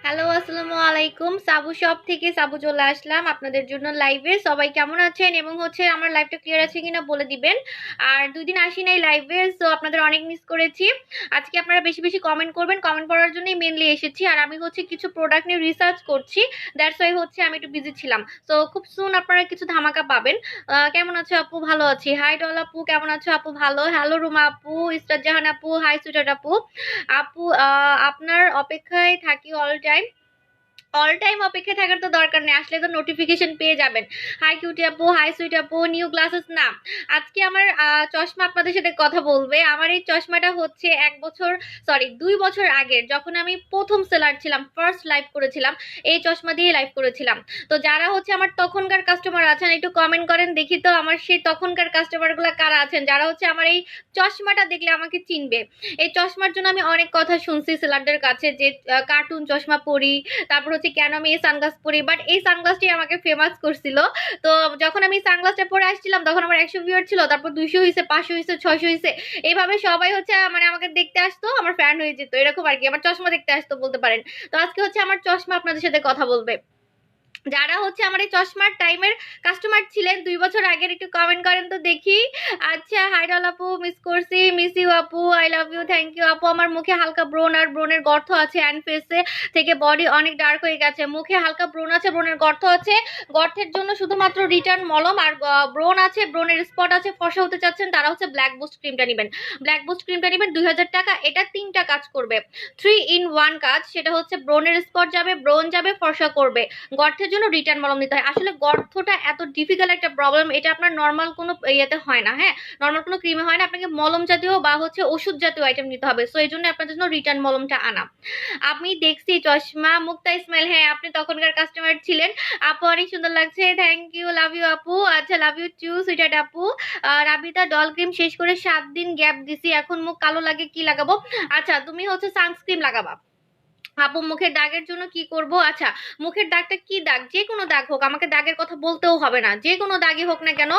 Hello, আসসালামু আলাইকুম। সাবু শপ থেকে সাবু চলে আসলাম আপনাদের জন্য লাইভে। সবাই কেমন আছেন এবং আমার লাইভটা ক্লিয়ার আছে কিনা বলে দিবেন। আর 2 দিন আসি নাই লাইভে, সো আপনাদের অনেক মিস করেছি। আজকে আপনারা বেশি বেশি কমেন্ট করবেন, কমেন্ট করার জন্যই মেইনলি এসেছি। আর আমি কিছু প্রোডাক্ট নিয়ে রিসার্চ করছি, দ্যাটস ওয়াই আমি একটু বিজি ছিলাম। সো খুব সুন আপনারা কিছু ধামাকা পাবেন। কেমন আছো আপু? ভালো আছি। হাই ডল আপু, কেমন আছো আপু? ভালো। হ্যালো রুমা আপু, ইস্টার জাহান আপু, হাই সুইটার আপু। আপু, আপনার অপেক্ষায় থাকি অল টাইম। অল টাইম অপেক্ষায় থাকার তো দরকার নেই, আসলে তো নোটিফিকেশন পেয়ে যাবেন। হাই কিউটি আপু, হাই সুইট আপু। নিউ গ্লাসেস না, আজকে আমার চশমা আপনাদের সাথে কথা বলবে। আমার এই চশমাটা হচ্ছে 1 বছর, সরি 2 বছর আগের, যখন আমি প্রথম সেলার ছিলাম, ফার্স্ট লাইভ করেছিলাম, এই চশমা দিয়ে লাইভ করেছিলাম। তো যারা আমার তখনকার কাস্টমার আছেন একটু কমেন্ট করেন দেখি তো, আমার সেই তখনকার কাস্টমার গুলা কারা আছেন যারা আমার এই চশমাটা দেখলে আমাকে চিনবে। এই চশমার জন্য আমি অনেক কথা শুনছি সেলারদের কাছে, যে কার্টুন চশমা পরি, তারপর কেন আমি এই সানগ্লাস পরি, বাট এই সানগ্লাসটি আমাকে ফেমাস করছিল। তো যখন আমি সানগ্লাসটা পরে আসছিলাম তখন আমার 100 ভিউয়ার ছিল, তারপর 200 হয়েছে, 500 হয়েছে, 600 হয়েছে। এইভাবে সবাই আমাকে দেখতে আসতো, আমার ফ্যান হয়ে যেত, এরকম আর কি। আমার চশমা দেখতে আসতো বলতে পারেন। তো আজকে আমার চশমা আপনাদের সাথে কথা বলবে। যারা আমার এই চশমার টাইমের কাস্টমার ছিলেন 2 বছর আগের, একটু কমেন্ট করেন তো দেখি। আচ্ছা, হাই ডল আপু, মিস করছি, মিস ইউ আপু, I love you, thank you আপু। আমার মুখে হালকা ব্রণ আর ব্রণের গর্ত আছে, অ্যান্ড ফেসে থেকে বডি অনেক ডার্ক হয়ে গেছে। মুখে হালকা ব্রণ আছে, ব্রণের গর্ত আছে। গর্তের জন্য শুধুমাত্র রিটার্ন মলম, আর ব্রণ আছে, ব্রণের স্পট আছে, ফর্সা হতে চাচ্ছেন তারা ব্ল্যাক বুস্ট ক্রিমটা নেবেন। ব্ল্যাক বুস্ট ক্রিমটা নেবেন 2000 টাকা। এটা 3টা কাজ করবে, 3 in 1 কাজ। সেটা ব্রণের স্পট যাবে, ব্রণ যাবে, ফর্সা করবে। গর্তের জন্য রিটার্ন মলম নিতে হয়। আসলে গর্তটা এত ডিফিকাল্ট একটা প্রবলেম, এটা আপনার নর্মাল কোনো ইয়েতে হয় না, হ্যাঁ, নর্মাল কোনো ক্রিমে হয় না। আপনাকে মলম জাতীয় বা ওষুধ জাতীয় আইটেম নিতে হবে। সো এই জন্য আপনার জন্য রিটার্ন মলমটা আনা। আমি দেখছি চশমা, মুক্তা ইসমাইল, হ্যাঁ আপনি তখনকার কাস্টমার ছিলেন। আপু অনেক সুন্দর লাগছে, থ্যাংক ইউ, লাভ ইউ আপু। আচ্ছা, লাভ ইউ টু সুইটার আপু। রাবিতা, ডল ক্রিম শেষ করে 7 দিন গ্যাপ দিছি, এখন মুখ কালো লাগে, কি লাগাবো? আচ্ছা, তুমি সানস্ক্রিন লাগাবা। আপু, মুখের দাগের জন্য কি করব? আচ্ছা, মুখের দাগটা কি দাগ? যে কোনো দাগ হোক, আমাকে দাগের কথা বলতেও হবে না, যে কোনো দাগই হোক না কেন,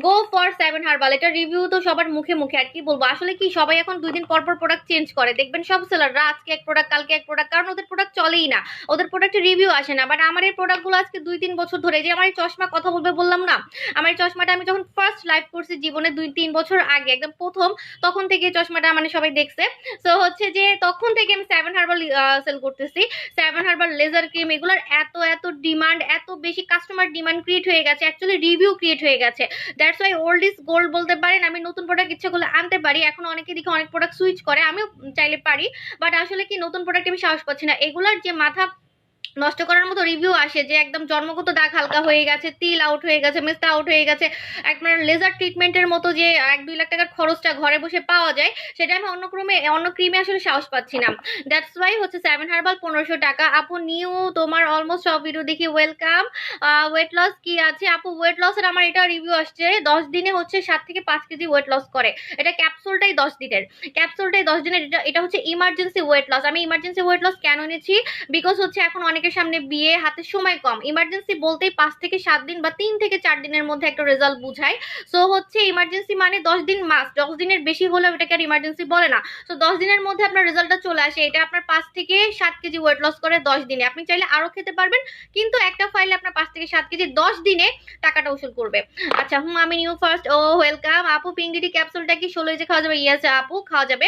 গো ফর 7 হার্বাল। এটা রিভিউ তো সবার মুখে মুখে, আর কি বলবো। আসলে কি, সবাই এখন 2 দিন পর পর প্রোডাক্ট চেঞ্জ করে, দেখবেন সব সেলাররা আজকে এক প্রোডাক্ট, কালকে এক প্রোডাক্ট, কারণ ওদের প্রোডাক্ট চলেই না, ওদের প্রোডাক্টের রিভিউ আসে না। বাট আমার এই প্রোডাক্টগুলো আজকে 2-3 বছর ধরে, যে আমার এই চশমা কথা বলবে বললাম না, আমার এই চশমাটা আমি যখন ফার্স্ট লাইভ করছি জীবনে 2-3 বছর আগে, একদম প্রথম, তখন থেকে এই চশমাটা সবাই দেখছে। তো যে তখন থেকে আমি 7 হার্বাল সেল করতেছি। 7 হার্বাল লেজার ক্রিম, এগুলোর এত এত ডিমান্ড, এত বেশি কাস্টমার ডিমান্ড ক্রিয়েট হয়ে গেছে, অ্যাকচুয়ালি রিভিউ ক্রিয়েট হয়ে গেছে। That's why old is gold বলতে পারেন। আমি নতুন প্রোডাক্ট ইচ্ছা করলে আনতে পারি। এখন অনেকে দেখে অনেক প্রোডাক্ট সুইচ করে, আমিও চাইলে পারি, বাট আসলে কি, নতুন প্রোডাক্ট আমি সাহস পাচ্ছি না। এগুলার যে মাথা নষ্ট করার মতো রিভিউ আসে, যে একদম জন্মগত দাগ হালকা হয়ে গেছে, তিল আউট হয়ে গেছে, মেস্তা আউট হয়ে গেছে, একবার লেজার ট্রিটমেন্টের মতো যে 1-2 লাখ টাকার খরচটা ঘরে বসে পাওয়া যায়, সেটা আমি অন্য ক্রিমে আসলে সাহস পাচ্ছি না। দ্যাটস ওয়াই 7 হার্বাল 1500 টাকা। আপু নিউ, তোমার অলমোস্ট সব ভিডিও দেখি, ওয়েলকাম। ওয়েট লস কি আছে আপু? ওয়েট লসের আমার এটা রিভিউ আসছে, 10 দিনে 7 থেকে 5 কেজি ওয়েট লস করে। এটা ক্যাপসুলটাই 10 দিনের, ক্যাপসুলটাই 10 দিনের। এটা ইমার্জেন্সি ওয়েট লস। আমি ইমার্জেন্সি ওয়েট লস কেন নিচ্ছি? বিকজ এখন অনেকের সামনে বিয়ে, হাতে সময় কম। ইমার্জেন্সি বলতেই 5 থেকে 7 দিন বা 3 থেকে 4 দিনের মধ্যে একটা রেজাল্ট বুঝায়। সো ইমার্জেন্সি মানে 10 দিন মাস্ট, 10 দিনের বেশি হলেও এটাকে আর ইমার্জেন্সি বলে না। সো 10 দিনের মধ্যে আপনার রেজাল্টটা চলে আসে। এটা আপনার 5 থেকে 7 কেজি ওয়েট লস করে 10 দিনে। আপনি চাইলে আরো খেতে পারবেন, কিন্তু একটা ফাইলে আপনার 5 থেকে 7 কেজি 10 দিনে টাকাটা উসুল করবে। আচ্ছা, আমি নিউ ফার্স্ট, ও ওয়েলকাম আপু। পিঙ্কিটি ক্যাপসুলটা কি 16 যে খাওয়া যাবে? ইয়েস আপু, খাওয়া যাবে।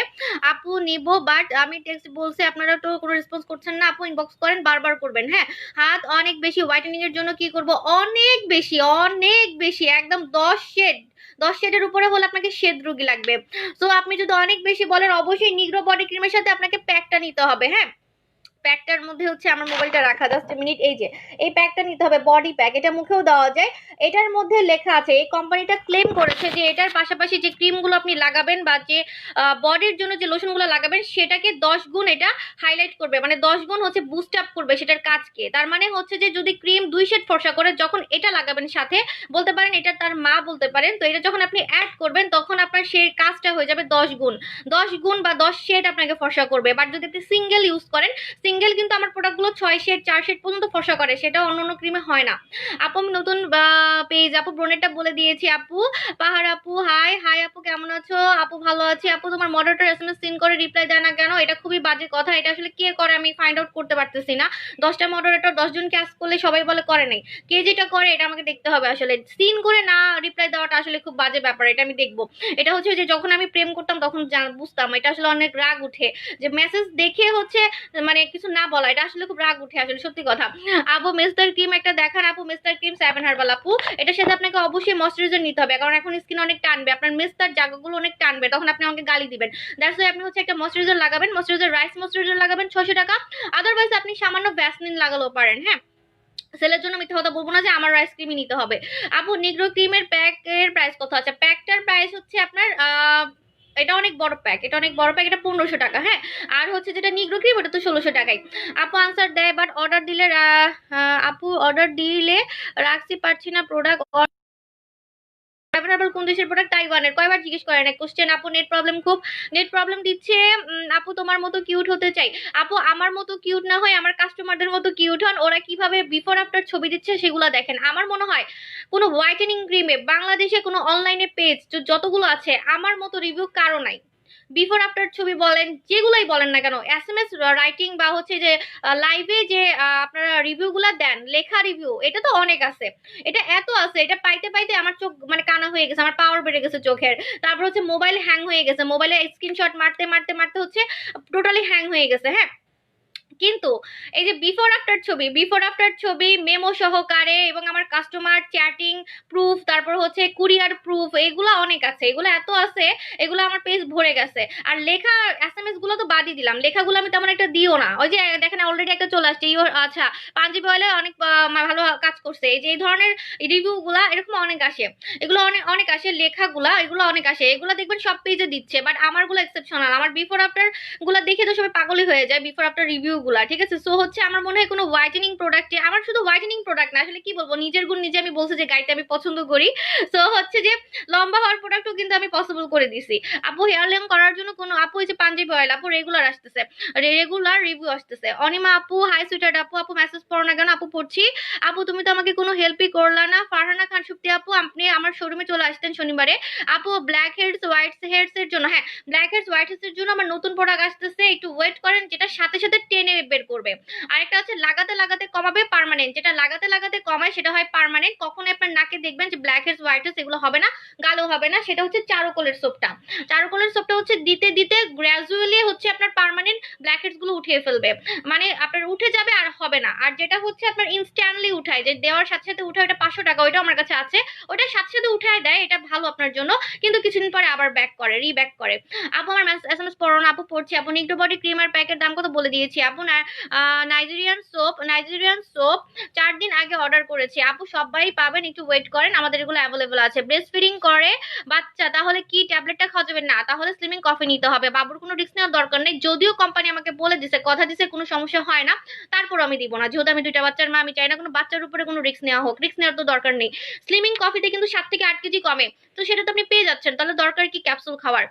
আপু নিব, বাট আমি টেক্সট বলছি, আপনারা তো কোনো রেসপন্স করছেন না। আপু ইনবক্স করেন, বারবার করবেন, হ্যাঁ। হাত অনেক বেশি হোয়াইটেনিং এর জন্য কি করব? অনেক বেশি, অনেক বেশি, একদম 10 শেড, 10 শেডের উপরে হলে আপনাকে শেড রোগী লাগবে। সো আপনি যদি অনেক বেশি বলেন, অবশ্যই নিগ্রো বডি ক্রিমের সাথে আপনাকে প্যাকটা নিতে হবে, হ্যাঁ। প্যাকটার মধ্যে আমার মোবাইলটা রাখা, জাস্ট মিনিট। এই যে এই প্যাকটা নিতে হবে, বডি প্যাক, এটা মুখেও দেওয়া যায়। এটার মধ্যে লেখা আছে, এই কোম্পানিটা ক্লেম করেছে যে এটার পাশাপাশি যে ক্রিমগুলো আপনি লাগাবেন বা যে বডির জন্য যে লোশনগুলো লাগাবেন, সেটাকে 10 গুণ এটা হাইলাইট করবে, মানে 10 গুণ বুস্ট আপ করবে সেটার কাজকে। তার মানে যে যদি ক্রিম 2 শেড ফর্সা করে, যখন এটা লাগাবেন সাথে, বলতে পারেন এটা তার মা বলতে পারেন, তো এটা যখন আপনি অ্যাড করবেন তখন আপনার সেই কাজটা হয়ে যাবে 10 গুণ, 10 গুণ বা 10 শেড আপনাকে ফর্সা করবে। বাট যদি আপনি সিঙ্গেল ইউজ করেন, সিঙ্গেল কিন্তু আমার প্রোডাক্টগুলো 6 শেড 4 শেড পর্যন্ত ফসা করে, সেটা অন্য অন্য ক্রিমে হয় না। আপু আমি নতুন পেজ, আপু ব্রোনেটটা বলে দিয়েছি। আপু পাহাড় আপু হাই হাই আপু কেমন আছো? আপু ভালো আছি। আপু তোমার মডারেটর এসএমএস সিন করে রিপ্লাই দেয় না কেন? এটা খুবই বাজে কথা, এটা আসলে কে করে আমি ফাইন্ড আউট করতে পারতেছি না। 10টা মডারেটর 10 জন কাজ করলে সবাই বলে করে নাই, কে যেটা করে এটা আমাকে দেখতে হবে। আসলে সিন করে না রিপ্লাই দেওয়াটা আসলে খুব বাজে ব্যাপার, এটা আমি দেখবো। এটা হচ্ছে যে যখন আমি প্রেম করতাম তখন বুঝতাম, এটা আসলে অনেক রাগ উঠে যে মেসেজ দেখে হচ্ছে মানে কিছু না বলা, এটা আসলে খুব রাগ উঠে আসলে, সত্যি কথা। আপু মিস্টার ক্রিম একটা দেখান আপু, মিস্টার ক্রিম 7 হার্বাল আপু। এটার সাথে আপনাকে অবশ্যই ময়শ্চারাইজার নিতে হবে, কারণ এখন স্কিন অনেক টানবে, আপনার মিস্টার জায়গাগুলো অনেক টানবে, তখন আপনি আমাকে গালি দিবেন। দ্যাটস ওয়াই আপনি হচ্ছে একটা ময়শ্চারাইজার লাগাবেন, ময়শ্চারাইজার রাইস ময়শ্চারাইজার লাগাবেন 600 টাকা। আদারওয়াইজ আপনি সামান্য ভ্যাসলিন লাগালেও পারেন। হ্যাঁ, সেলের জন্য মিথ্যা কথা বলবো না যে আমার রাইস ক্রিমই নিতে হবে। আপু নিগ্রো ক্রিমের প্যাকের প্রাইস কত? আচ্ছা, প্যাকটার প্রাইস হচ্ছে আপনার এটা অনেক বড় প্যাক, এটা অনেক বড় প্যাক, এটা 1500 টাকা। হ্যাঁ, আর হচ্ছে যেটা নিগ্রো ক্রিম ওটা তো 1600 টাকায়। আপু আনসার দেয় বাট অর্ডার দিলে আপু অর্ডার দিলে রাখছি পারছি না প্রোডাক্ট। কোন দেশের প্রোডাক্ট? তাইওয়ানের। কয়বার জিজ্ঞেস করেন এক কোশ্চেন। আপু নেট প্রবলেম, খুব নেট প্রবলেম দিচ্ছে। আপু তোমার মতো কিউট হতে চাই। আপু আমার মতো কিউট না হয় আমার কাস্টমারদের মতো কিউট হন, ওরা কিভাবে বিফোর আফটার ছবি দিচ্ছে সেগুলো দেখেন। আমার মনে হয় কোনো হোয়াইটেনিং ক্রিমে বাংলাদেশে কোনো অনলাইনে পেজ যতগুলো আছে আমার মতো রিভিউ কারো নাই। বিফোর আফটার ছবি বলেন, যেগুলাই বলেন না কেন, এসএমএস রাইটিং বা হচ্ছে যে লাইভে যে আপনারা রিভিউগুলো দেন, লেখা রিভিউ, এটা তো অনেক আছে। এটা এত আছে, এটা পাইতে পাইতে আমার চোখ মানে কানা হয়ে গেছে, আমার পাওয়ার বেড়ে গেছে চোখের। তারপর হচ্ছে মোবাইল হ্যাং হয়ে গেছে, মোবাইলে স্ক্রিনশট মারতে মারতে মারতে হচ্ছে টোটালি হ্যাং হয়ে গেছে। হ্যাঁ, কিন্তু এই যে বিফোর আফটার ছবি, বিফোর আফটার ছবি মেমো সহকারে এবং আমার কাস্টমার চ্যাটিং প্রুফ, তারপর হচ্ছে কুরিয়ার প্রুফ, এগুলো অনেক আছে, এগুলো এত আছে, এগুলো আমার পেজ ভরে গেছে। আর লেখা এসএমএস গুলো তো বাদই দিলাম, লেখাগুলো আমি তেমন একটা দিও না। ওই যে দেখেন অলরেডি একটা চলে আসছে ইওর, আচ্ছা পাঞ্জাবি অয়েলে অনেক ভালো কাজ করছে। এই যে এই ধরনের রিভিউ গুলা এরকম অনেক আসে, এগুলো অনেক অনেক আসে, লেখাগুলা এগুলো অনেক আসে, এগুলো দেখবেন সব পেজে দিচ্ছে, বাট আমার গুলো এক্সেপশনাল। আমার বিফোর আফটার গুলা দেখে তো সবাই পাগলই হয়ে যায়, বিফোর আফটার রিভিউ গুলা, ঠিক আছে। সো হচ্ছে আমার মনে হয় কোনো হোয়াইটেনিং প্রোডাক্টে, আমার শুধু হোয়াইটেনিং প্রোডাক্ট না, আসলে কি বলবো, নিজের গুণ নিজে আমি বলছি যে গাইতে আমি পছন্দ করি। সো হচ্ছে যে লম্বা হওয়ার প্রোডাক্টও কিন্তু আমি পসিবল করে দিছি। আপু হেয়ার লং করার জন্য কোনো, আপু এই যে পাঞ্জাবি অয়েল আপু রেগুলার আসতেছে, রেগুলার রিভিউ আসতেছে। অনিমা আপু হাই সুইটার আপু, আপু মেসেজ পড়ো না কেন? আপু পড়ছি। আপু তুমি তো আমাকে কোনো হেল্পই করলা না। ফারহানা খান সুপ্তি আপু আপনি আমার শোরুমে চলে আসতেন শনিবারে। আপু ব্ল্যাক হেডস হোয়াইট হেডস এর জন্য, হ্যাঁ ব্ল্যাক হেডস হোয়াইট হেডস এর জন্য আমার নতুন প্রোডাক্ট আসতেছে, একটু ওয়েট করেন, যেটা সাথে সাথে টেনে বের করবে। আরেকটা হচ্ছে লাগাতে লাগাতে কমাবে পার্মানেন্ট, যেটা লাগাতে লাগাতে কমায় সেটা হয় পার্মানেন্ট। কখনো আপনার নাকে দেখবেন যে ব্ল্যাক হেডস হোয়াইট হেডস এগুলো হবে না, গালো হবে না, সেটা হচ্ছে চারকোলের সোপটা। চারকোলের সোপটা হচ্ছে দিতে দিতে গ্র্যাজুয়ালি হচ্ছে আপনার পার্মানেন্ট ব্ল্যাক হেডস গুলো উঠিয়ে ফেলবে, মানে আপনার উঠে যাবে আর হবে না। আর যেটা হচ্ছে আপনার ইনস্ট্যান্টলি উঠায়, যে দেওয়ার সাথে সাথে উঠায়, ওটা 500 টাকা, ওইটা আমার কাছে আছে, ওটা সাথে সাথে উঠায় দেয়, এটা ভালো আপনার জন্য, কিন্তু কিছুদিন পরে আবার ব্যাক করে, রিব্যাক করে। আপু আমার এসএমএস পড়ো না। আপু পড়ছি। আপু নিগ্রো বডি ক্রিম আর প্যাকের দাম কত বলে দিয়েছি। আপু নাইজেরিয়ান সোপ 4 দিন আগে অর্ডার করেছি আপু, সবাই পাবেন, একটু ওয়েট করেন, আমাদের এগুলো অ্যাভেলেবল আছে। ব্রেস্ট ফিডিং করে বাচ্চা, তাহলে কি ট্যাবলেটটা খাওয়া যাবে না? তাহলে স্লিমিং কফি নিতে হবে। বাবুর কোনো রিস্ক নেওয়ার দরকার নেই, যদিও কোম্পানি আমাকে বলে দিছে, কথা দিছে কোনো সমস্যা হয় না, তারপর আমি দিব না, যেহেতু আমি 2টা বাচ্চার মা, আমি চাই না কোনো বাচ্চার উপরে কোনো রিস্ক নেওয়া হোক, রিস্ক নেওয়ার তো দরকার নেই। স্লিমিং কফিতে কিন্তু 7 থেকে 8 কেজি কমে, তো সেটা তো আপনি পেয়ে যাচ্ছেন, তাহলে দরকার কি ক্যাপসুল খাওয়ার?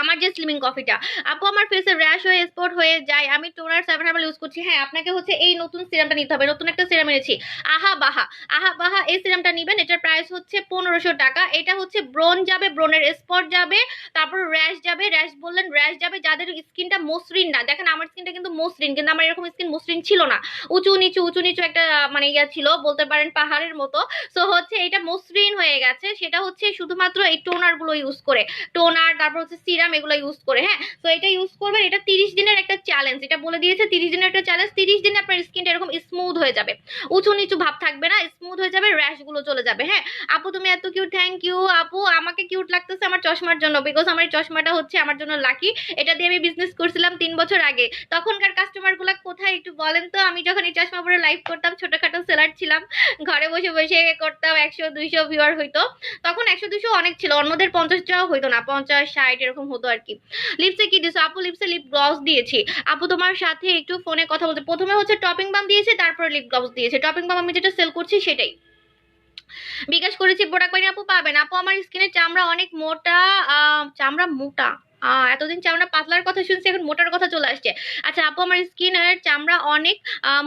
আমার যে স্লিমিং কফিটা। আপু আমার ফেসে র্যাশ হয়ে স্পট হয়ে যায়, আমি টোনার 7 হার্বাল ইউজ করছি। হ্যাঁ, আপনাকে হচ্ছে এই নতুন সিরামটা নিতে হবে, নতুন একটা সিরাম এনেছি, আহা বাহা। আহা বাহা এই সিরামটা নিবেন, এটার প্রাইস হচ্ছে 1500 টাকা। এটা হচ্ছে ব্রণ যাবে, ব্রণের স্পট যাবে, তারপর র্যাশ যাবে, র্যাশ বললেন র্যাশ যাবে, যাদের স্কিনটা মসৃণ না, দেখেন আমার স্কিনটা কিন্তু মসৃণ, কিন্তু আমার এরকম স্কিন মসৃণ ছিল না, উঁচু নিচু একটা মানে ইয়া ছিল, বলতে পারেন পাহাড়ের মতো। সো হচ্ছে এটা মসৃণ হয়ে গেছে, সেটা হচ্ছে শুধুমাত্র এই টোনার গুলো ইউজ করে, টোনার তারপর হচ্ছে সিরাম এগুলো ইউজ করে। হ্যাঁ, তো এটা ইউজ করবেন, এটা 30 দিনের একটা চ্যালেঞ্জ, এটা বলে দিয়েছে 30 দিনের একটা চ্যালেঞ্জ। 30 দিনে আপনার স্কিনটা এরকম স্মুথ হয়ে যাবে, উঁচু নিচু ভাব থাকবে না, স্মুথ হয়ে যাবে, র্যাশ গুলো চলে যাবে। হ্যাঁ আপু তুমি এত কিউট, থ্যাংক ইউ আপু। আমাকে কিউট লাগতেছে আমার চশমার জন্য, বিকজ আমার এই চশমাটা হচ্ছে আমার জন্য লাকি, এটা দিয়ে আমি বিজনেস করছিলাম 3 বছর আগে। তখনকার কাস্টমার গুলা কোথায় একটু বলেন তো? আমি যখন এই চশমা পরে লাইভ করতাম, ছোটখাটো সেলার ছিলাম, ঘরে বসে বসে করতাম, 100 200 ভিউয়ার হইতো, তখন 100 200 অনেক ছিল, অন্যদের 50টাও হইতো না, 50 60 এরকম হতো আর কি। লিপসে কি দিছো আপু? লিপসে লিপ গ্লস দিয়েছি আপু, তোমার সাথে একটু ফোনে কথা বলতে। প্রথমে হচ্ছে টপিং বাম দিয়েছে, তারপর লিপ গ্লস দিয়েছে। টপিং বাম আমি যেটা সেল করছি সেটাই বিকাশ করেছি, প্রোডাক্ট পাইনি আপু, পাবেন আপু। আমার স্কিনের চামড়া অনেক মোটা, চামড়া মোটা, এতদিন চামড়া পাতলার কথা শুনছি, এখন মোটার কথা চলে আসছে। আচ্ছা আপু, আমার স্কিনের চামড়া অনেক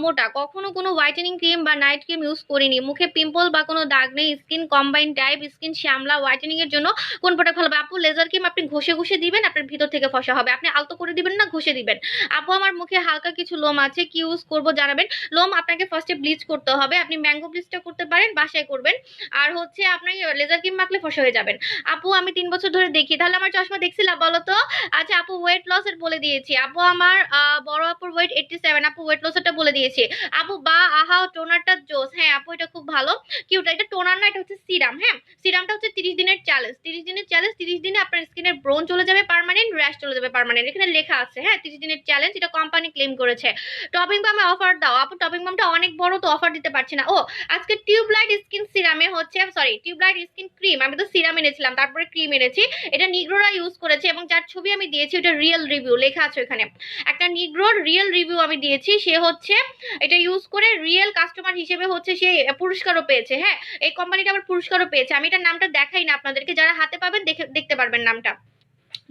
মোটা, কখনো কোনো হোয়াইটেনিং ক্রিম বা নাইট ক্রিম ইউজ করিনি, মুখে পিম্পল বা কোনো দাগ নেই, স্কিন কম্বাইন টাইপ, স্কিন শ্যামলা, হোয়াইটেনিং এর জন্য কোন প্রোডাক্ট ভালো হবে? আপু লেজার ক্রিম আপনি ঘষে ঘষে দিবেন, আপনার ভিতর থেকে ফসা হবে, আপনি আলতো করে দিবেন না, ঘষে দিবেন। আপু আমার মুখে হালকা কিছু লোম আছে, কি ইউজ করবো জানাবেন? লোম আপনাকে ফার্স্টে ব্লিচ করতে হবে, আপনি ম্যাঙ্গো ব্লিচটা করতে পারেন, বাসায় করবেন। আর হচ্ছে আপনি লেজার ক্রিম মাখলে ফসা হয়ে যাবেন। আপু আমি 3 বছর ধরে দেখি, তাহলে আমার চশমা দেখছিলাম বলো তো? আচ্ছা আপু ওয়েট লস এর বলে দিয়েছি আপু, আমার বড় আপুর ওয়েট 87, আপু ওয়েট লস এরটা বলে দিয়েছি আপু। বা আহা টোনারটা জোস, হ্যাঁ আপু এটা খুব ভালো, কিউট, এটা টোনার না, এটা হচ্ছে সিরাম। হ্যাঁ সিরামটা হচ্ছে 30 দিনের চ্যালেঞ্জ, 30 দিনের চ্যালেঞ্জ, 30 দিনে আপনার স্কিনের ব্রোন চলে যাবে পার্মানেন্ট, র্যাশ চলে যাবে পার্মানেন্ট, এখানে লেখা আছে। হ্যাঁ 30 দিনের চ্যালেঞ্জ, এটা কোম্পানি ক্লেম করেছে। টপিং বামে অফার দাও আপু, টপিং বামটা অনেক বড় তো অফার দিতে পারছি না। ও আজকে টিউবলাইট স্কিন সিরামে হচ্ছে, সরি টিউবলাইট স্কিন ক্রিম, আমি তো সিরাম এনেছিলাম তারপরে ক্রিম এনেছি, এটা নিগ্রোরা ইউজ করেছে এবং যার ছবি আমি দিয়েছি ওটা রিয়েল রিভিউ লেখা আছে ওখানে, একটা নিগ্রোর রিয়েল রিভিউ আমি দিয়েছি, সে হচ্ছে এটা ইউজ করে রিয়েল কাস্টমার হিসেবে হচ্ছে সে পুরস্কারও পেয়েছে। হ্যাঁ এই কোম্পানিটা আবার পুরস্কারও পেয়েছে, আমি এটার নামটা দেখাই না আপনাদেরকে, যারা হাতে পাবেন দেখতে পারবেন নামটা।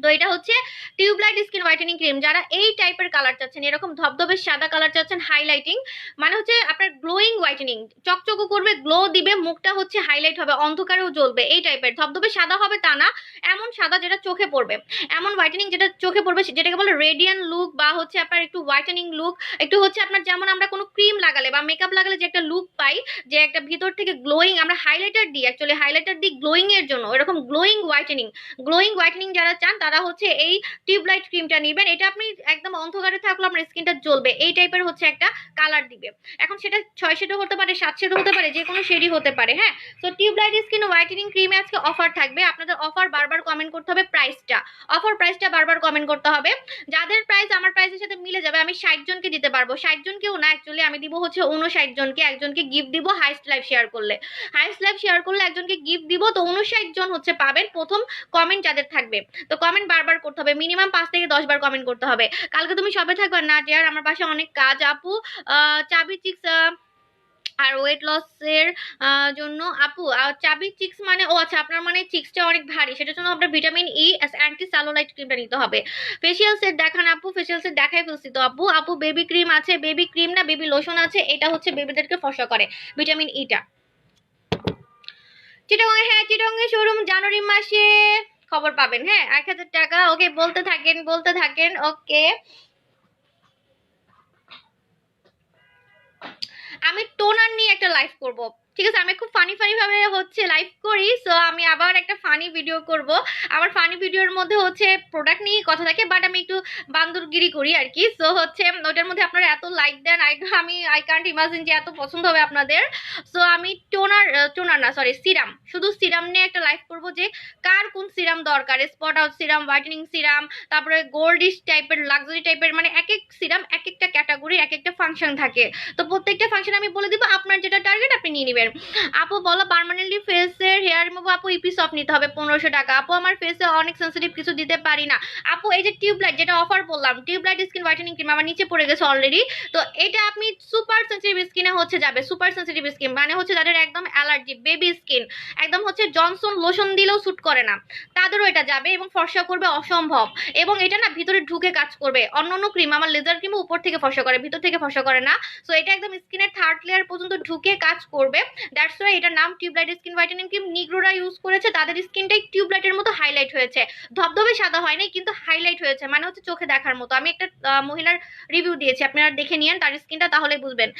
তো এটা হচ্ছে টিউবলাইট স্কিন হোয়াইটেনিং ক্রিম, যারা এই টাইপের কালার চাচ্ছেন, এরকম ধবধবে সাদা কালার চাচ্ছেন, হাইলাইটিং মানে হচ্ছে আপনার গ্লোয়িং হোয়াইটেনিং, চকচকো করবে, গ্লো দিবে, মুখটা হচ্ছে হাইলাইট হবে, অন্ধকারেও জ্বলবে, এই টাইপের ধবধবে সাদা হবে তা না, এমন সাদা যেটা চোখে পড়বে, এমন হোয়াইটেনিং যেটা চোখে পড়বে, যেটাকে বলে রেডিয়ান লুক, বা হচ্ছে আপনার একটু হোয়াইটেনিং লুক, একটু হচ্ছে আপনার যেমন আমরা কোনো ক্রিম লাগালে বা মেকআপ লাগালে যে একটা লুক পাই, যে একটা ভিতর থেকে গ্লোয়িং, আমরা হাইলাইটার দিই, অ্যাকচুয়ালি হাইলাইটার দিই গ্লোয়িং এর জন্য, এরকম গ্লোয়িং হোয়াইটেনিং, গ্লোয়িং হোয়াইটেনিং যারা চান তারা হচ্ছে এই টিউবলাইট ক্রিমটা নেবেন। এটা আপনি একদম অন্ধকারে থাকলে আপনার স্কিনটা জ্বলবে, এই টাইপের হচ্ছে একটা কালার দিবে। এখন সেটা 6 শেডও হতে পারে, 7 শেডও হতে পারে, যে কোনো শেডই হতে পারে। হ্যাঁ তো টিউবলাইট স্কিন হোয়াইটেনিং ক্রিমে আজকে অফার থাকবে, আপনাদের অফার বারবার কমেন্ট করতে হবে, প্রাইসটা অফার প্রাইসটা বারবার কমেন্ট করতে হবে, যাদের প্রাইস আমার প্রাইসের সাথে মিলে যাবে আমি 60 জনকে দিতে পারবো, 60 জনকেও না, অ্যাকচুয়ালি আমি দিব হচ্ছে 59 জনকে, একজনকে গিফট দিব হাইস্ট লাইভ শেয়ার করলে, হাইস্ট লাইভ শেয়ার করলে একজনকে গিফট দিব, তো 59 জন হচ্ছে পাবেন প্রথম কমেন্ট যাদের থাকবে। তো কমেন্ট বারবার করতে হবে, মিনিমাম 5 থেকে 10 বার কমেন্ট করতে হবে। কালকে তুমি সবে থাকবে না ডিয়ার, আমার পাশে অনেক কাজ আপু। চাবি চিক্স আর ওয়েট লস এর জন্য আপু, চাবি চিক্স মানে, ও আচ্ছা আপনার মানে চিক্সটা অনেক ভারী, সেটার জন্য আপনার ভিটামিন ই অ্যান্টি স্যালুলাইট ক্রিমটা নিতে হবে। ফেসিয়াল সেট দেখান আপু, ফেসিয়াল সেট দেখাই ফেলছি তো আপু। আপু বেবি ক্রিম আছে, বেবি ক্রিম না বেবি লোশন আছে, এটা হচ্ছে বেবিদেরকে ফর্সা করে, ভিটামিন ইটা। চিটাগং, হ্যাঁ চিটাগং শোরুম জানুয়ারি মাসে খবর পাবেন। হ্যাঁ 1000 টাকা, ওকে বলতে থাকেন বলতে থাকেন, ওকে। আমি টোনার নিয়ে একটা লাইভ করব, ঠিক আছে? আমি খুব ফানি ফানি ভাবে হচ্ছে লাইভ করি, সো আমি আবার একটা ফানি ভিডিও করব। আমার ফানি ভিডিওর মধ্যে হচ্ছে প্রোডাক্ট নিয়ে কথা থাকে, বাট আমি একটু বান্দরগিরি করি আর কি, সো হচ্ছে ওটার মধ্যে আপনারা এত লাইক দেন, আই কান্ট ইমাজিন যে এত পছন্দ হবে আপনাদের। সো আমি টোনার না সরি সিরাম, শুধু সিরাম নিয়ে একটা লাইভ করব, যে কার কোন সিরাম দরকার, spot out serum, whitening serum, তারপরে গোল্ডিশ টাইপের, লাক্সারি টাইপের, মানে এক এক সিরাম এক একটা ক্যাটাগরি, এক একটা ফাংশন থাকে, তো প্রত্যেকটা ফাংশন আমি বলে দিব, আপনার যেটা টার্গেট আপনি নিয়ে নেবেন। আপু বলো পার্মানেন্টলি ফেসের হেয়ার রিমুভ, আপু ইপি সফট নিতে হবে 1500 টাকা। আপু আমার ফেসে অনেক সেন্সিটিভ, কিছু দিতে পারি না। আপু এই যে টিউবলাইট যেটা অফার বললাম, টিউবলাইট স্কিন হোয়াইটেনিং ক্রিম আমার নিচে পড়ে গেছে অলরেডি, তো এটা আপনি সুপার সেন্সিটিভ স্কিনে হচ্ছে যাবে, সুপার সেন্সিটিভ স্কিন মানে হচ্ছে যাদের একদম অ্যালার্জি, বেবি স্কিন, একদম হচ্ছে জনসন লোশন দিলেও স্যুট করে না, তাদেরও এটা যাবে এবং ফর্সা করবে অসম্ভব, এবং এটা না ভিতরে ঢুকে কাজ করবে। অন্য অন্য ক্রিম, আমার লেজার ক্রিমও উপর থেকে ফর্সা করে, ভিতর থেকে ফর্সা করে না, সো এটা একদম স্কিনের থার্ড লেয়ার পর্যন্ত ঢুকে কাজ করবে, দ্যাটস ওয়াই এটার নাম টিউবলাইট স্কিন হোয়াইটেনিং ক্রিম। নিগ্রোরা ইউজ করেছে, তাদের স্কিনটাই টিউবলাইটের মতো হাইলাইট হয়েছে, ধবধবে সাদা হয় নাই কিন্তু হাইলাইট হয়েছে, মানে হচ্ছে চোখে দেখার মতো। আমি একটা মহিলার রিভিউ দিয়েছি, আপনারা দেখে নিয়েন তার স্কিনটা, তাহলে বুঝবেন।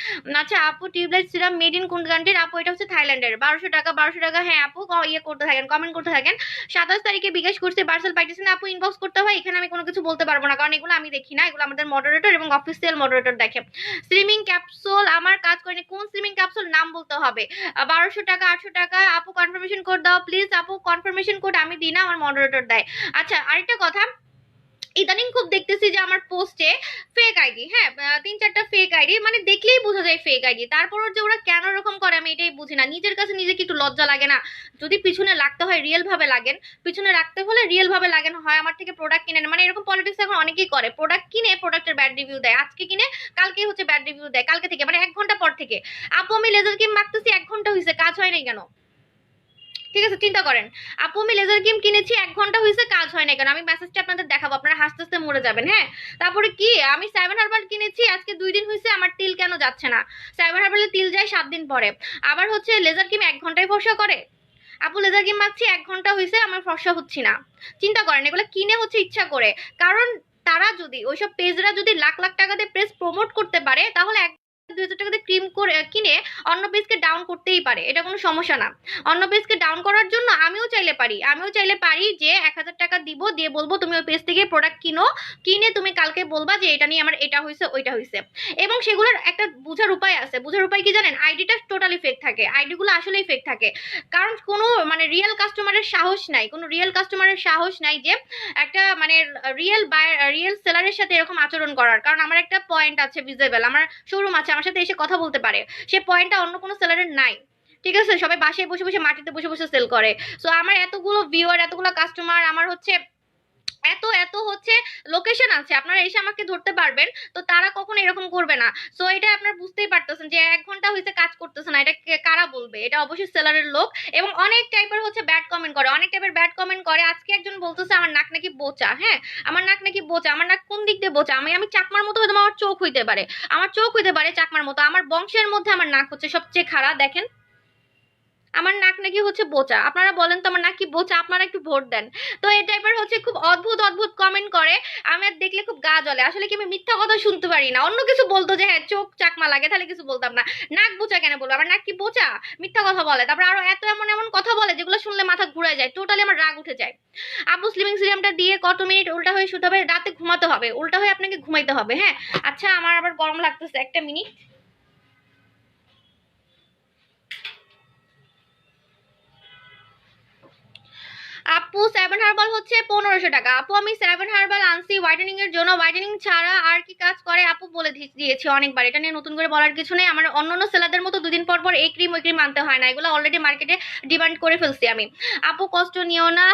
আচ্ছা আপু টিউবলাইট সিরাম মেড ইন কোন কান্ট্রির? আপু এটা হচ্ছে থাইল্যান্ডের, 1200 টাকা, 1200 টাকা। হ্যাঁ আপু ইয়ে করতে থাকেন, কমেন্ট করতে থাকেন। 27 তারিখে বিকাশ করছে, পার্সেল পাইতেছে না আপু, ইনবক্স করতে হয়, এখানে আমি কোনো কিছু বলতে পারবো না, কারণ এগুলো আমি দেখি না, এগুলো আমাদের মডারেটর এবং অফিসিয়াল মডারেটর দেখে। স্লিমিং ক্যাপসুল আমার কাজ করেনি, কোন স্লিমিং ক্যাপসুল নাম বলতে হবে। 1200 টাকা, 800 টাকা। আপু কনফার্মেশন কোড দাও প্লিজ, আপু কনফার্মেশন কোড আমি দিই না, আমার মডারেটর দেয়। আচ্ছা আরেকটা কথা, ইদানিং খুব দেখতেছি যে আমার পোস্টে ফেক আইডি, হ্যাঁ 3-4টা ফেক আইডি, মানে দেখলেই বোঝা যায় ফেক আইডি, তারপরও যে ওরা কেন এরকম করে আমি এটাই বুঝি না। নিজের কাছে নিজেকে একটু লজ্জা লাগে না? যদি পিছনে লাগতে হয় রিয়েল ভাবে লাগেন, পিছনে রাখতে হলে রিয়েল ভাবে লাগেন, হয় আমার থেকে প্রোডাক্ট কিনেন, মানে এরকম পলিটিক্স এখন অনেকেই করে, প্রোডাক্ট কিনে প্রোডাক্টের ব্যাড রিভিউ দেয়, আজকে কিনে কালকে হচ্ছে ব্যাড রিভিউ দেয়, কালকে থেকে মানে 1 ঘন্টা পর থেকে। আপু আমি লেজার ক্রিম মাখতেছি 1 ঘন্টা হয়েছে, কাজ হয় নাই কেন? ঠিক আছে, চিন্তা করেন। আপু আমি লেজার ক্রিম কিনেছি, 1 ঘন্টা হয়েছে, কাজ হয় না কেন? আমি মেসেজটা আপনাদের দেখাবো, আপনারা হাসতে হাসতে মরে যাবেন। হ্যাঁ, তারপরে কি আমি 7 হার্বাল কিনেছি, আজকে 2 দিন হয়েছে, আমার তিল কেন যাচ্ছে না? 7 হার্বালে তিল যায় 7 দিন পরে। আবার হচ্ছে লেজার ক্রিম 1 ঘন্টায় ফর্সা করে? আপু লেজার ক্রিম মাখছি, 1 ঘন্টা হয়েছে, আমার ফর্সা হচ্ছি না। চিন্তা করেন, এগুলো কিনে হচ্ছে ইচ্ছা করে। কারণ তারা যদি ওইসব পেজরা যদি লাখ লাখ টাকা দিয়ে পেজ প্রমোট করতে পারে, তাহলে 1-2 হাজার টাকা দিয়ে ক্রিম করে কিনে অন্য পেজকে ডাউন করতেই পারে, এটা কোনো সমস্যা না। অন্য পেজকে ডাউন করার জন্য আমিও চাইলে পারি যে 1,000 টাকা দিব, দিয়ে বলবো তুমি ওই পেজ থেকে প্রোডাক্ট কিনো, কিনে তুমি কালকে বলবা যে এটা নিয়ে আমার এটা হয়েছে ওইটা হয়েছে। এবং সেগুলোর একটা বোঝার উপায় আছে। বোঝার উপায় কি জানেন? আইডিটা টোটালি ফেক থাকে, আইডিগুলো আসলেই ফেক থাকে। কারণ কোনো মানে রিয়েল কাস্টমারের সাহস নাই, কোনো রিয়েল কাস্টমারের সাহস নাই যে একটা মানে রিয়েল সেলারের সাথে এরকম আচরণ করার। কারণ আমার একটা পয়েন্ট আছে ভিজিবল, আমার শোরুম আছে, আমার সাথে এসে কথা বলতে পারে, সে পয়েন্টটা অন্য কোনো সেলারের নাই। ঠিক আছে, সবাই বাসায় বসে বসে মাটিতে বসে বসে সেল করে। সো আমার এতগুলো ভিউয়ার, এতগুলো কাস্টমার, আমার হচ্ছে এত এত হচ্ছে লোকেশন আছে, আপনারা এসে আমাকে ধরতে পারবেন, তো তারা কখনো এরকম করবে না। সো এটা আপনারা বুঝতেই পারতেছেন যে 1 ঘন্টা হয়েছে কাজ করতেছে না, এটা কারা বলবে? এটা অবশ্যই সেলারের লোক। এবং অনেক টাইপের হচ্ছে ব্যাড কমেন্ট করে, অনেক টাইপের ব্যাড কমেন্ট করে। আজকে একজন বলতেছে আমার নাক নাকি বোচা। হ্যাঁ, আমার নাক নাকি বোচা। আমার নাক কোন দিক দিয়ে বোচা? আমি চাকমার মতো হয়তো আমার চোখ হইতে পারে, আমার চোখ হইতে পারে চাকমার মতো। আমার বংশের মধ্যে আমার নাক হচ্ছে সবচেয়ে খারাপ। দেখেন আমার নাক নাকি হচ্ছে বোচা। আপনারা বলেন তো আমার নাক কি বোচা? আপনারা একটু ভোট দেন। তো এই টাইপের হচ্ছে খুব অদ্ভুত অদ্ভুত কমেন্ট করে, আমার দেখলে খুব গা জ্বলে। আসলে কি আমি মিথ্যা কথা শুনতে পারি না। অন্য কিছু বলতো যে হ্যাঁ চোখ চাকমা লাগে, তাহলে কিছু বলতাম না। নাক বোচা কেন বলবো? আমার নাক কি বোচা? মিথ্যা কথা বলে। তারপর আরো এত এমন এমন কথা বলে যেগুলো শুনলে মাথা ঘুরে যায়, টোটালি আমার রাগ উঠে যায়। আপু স্লিমিং সিরামটা দিয়ে কত মিনিট উল্টা হয়ে শুতে হবে? রাতে ঘুমাতে হবে, উল্টা হয়ে আপনাকে ঘুমাইতে হবে। হ্যাঁ, আচ্ছা আমার আবার গরম লাগতেছে, একটা মিনিট। আপু 7 হার্বাল হচ্ছে 1500 টাকা। আপু আমি 7 হার্বাল আনছি হোয়াইটেনিং এর জন্য, হোয়াইটেনিং ছাড়া আর কি কাজ করে আপু বলে দিয়েছি অনেকবার, এটা নিয়ে নতুন করে বলার কিছু নেই। আমার অন্যান্য সেলারদের মতো 2 দিন পর পর এই ক্রিম ওই ক্রিম আনতে হয় না, এগুলো অলরেডি মার্কেটে ডিমান্ড করে ফেলছি আমি। আপু কষ্ট নিও না।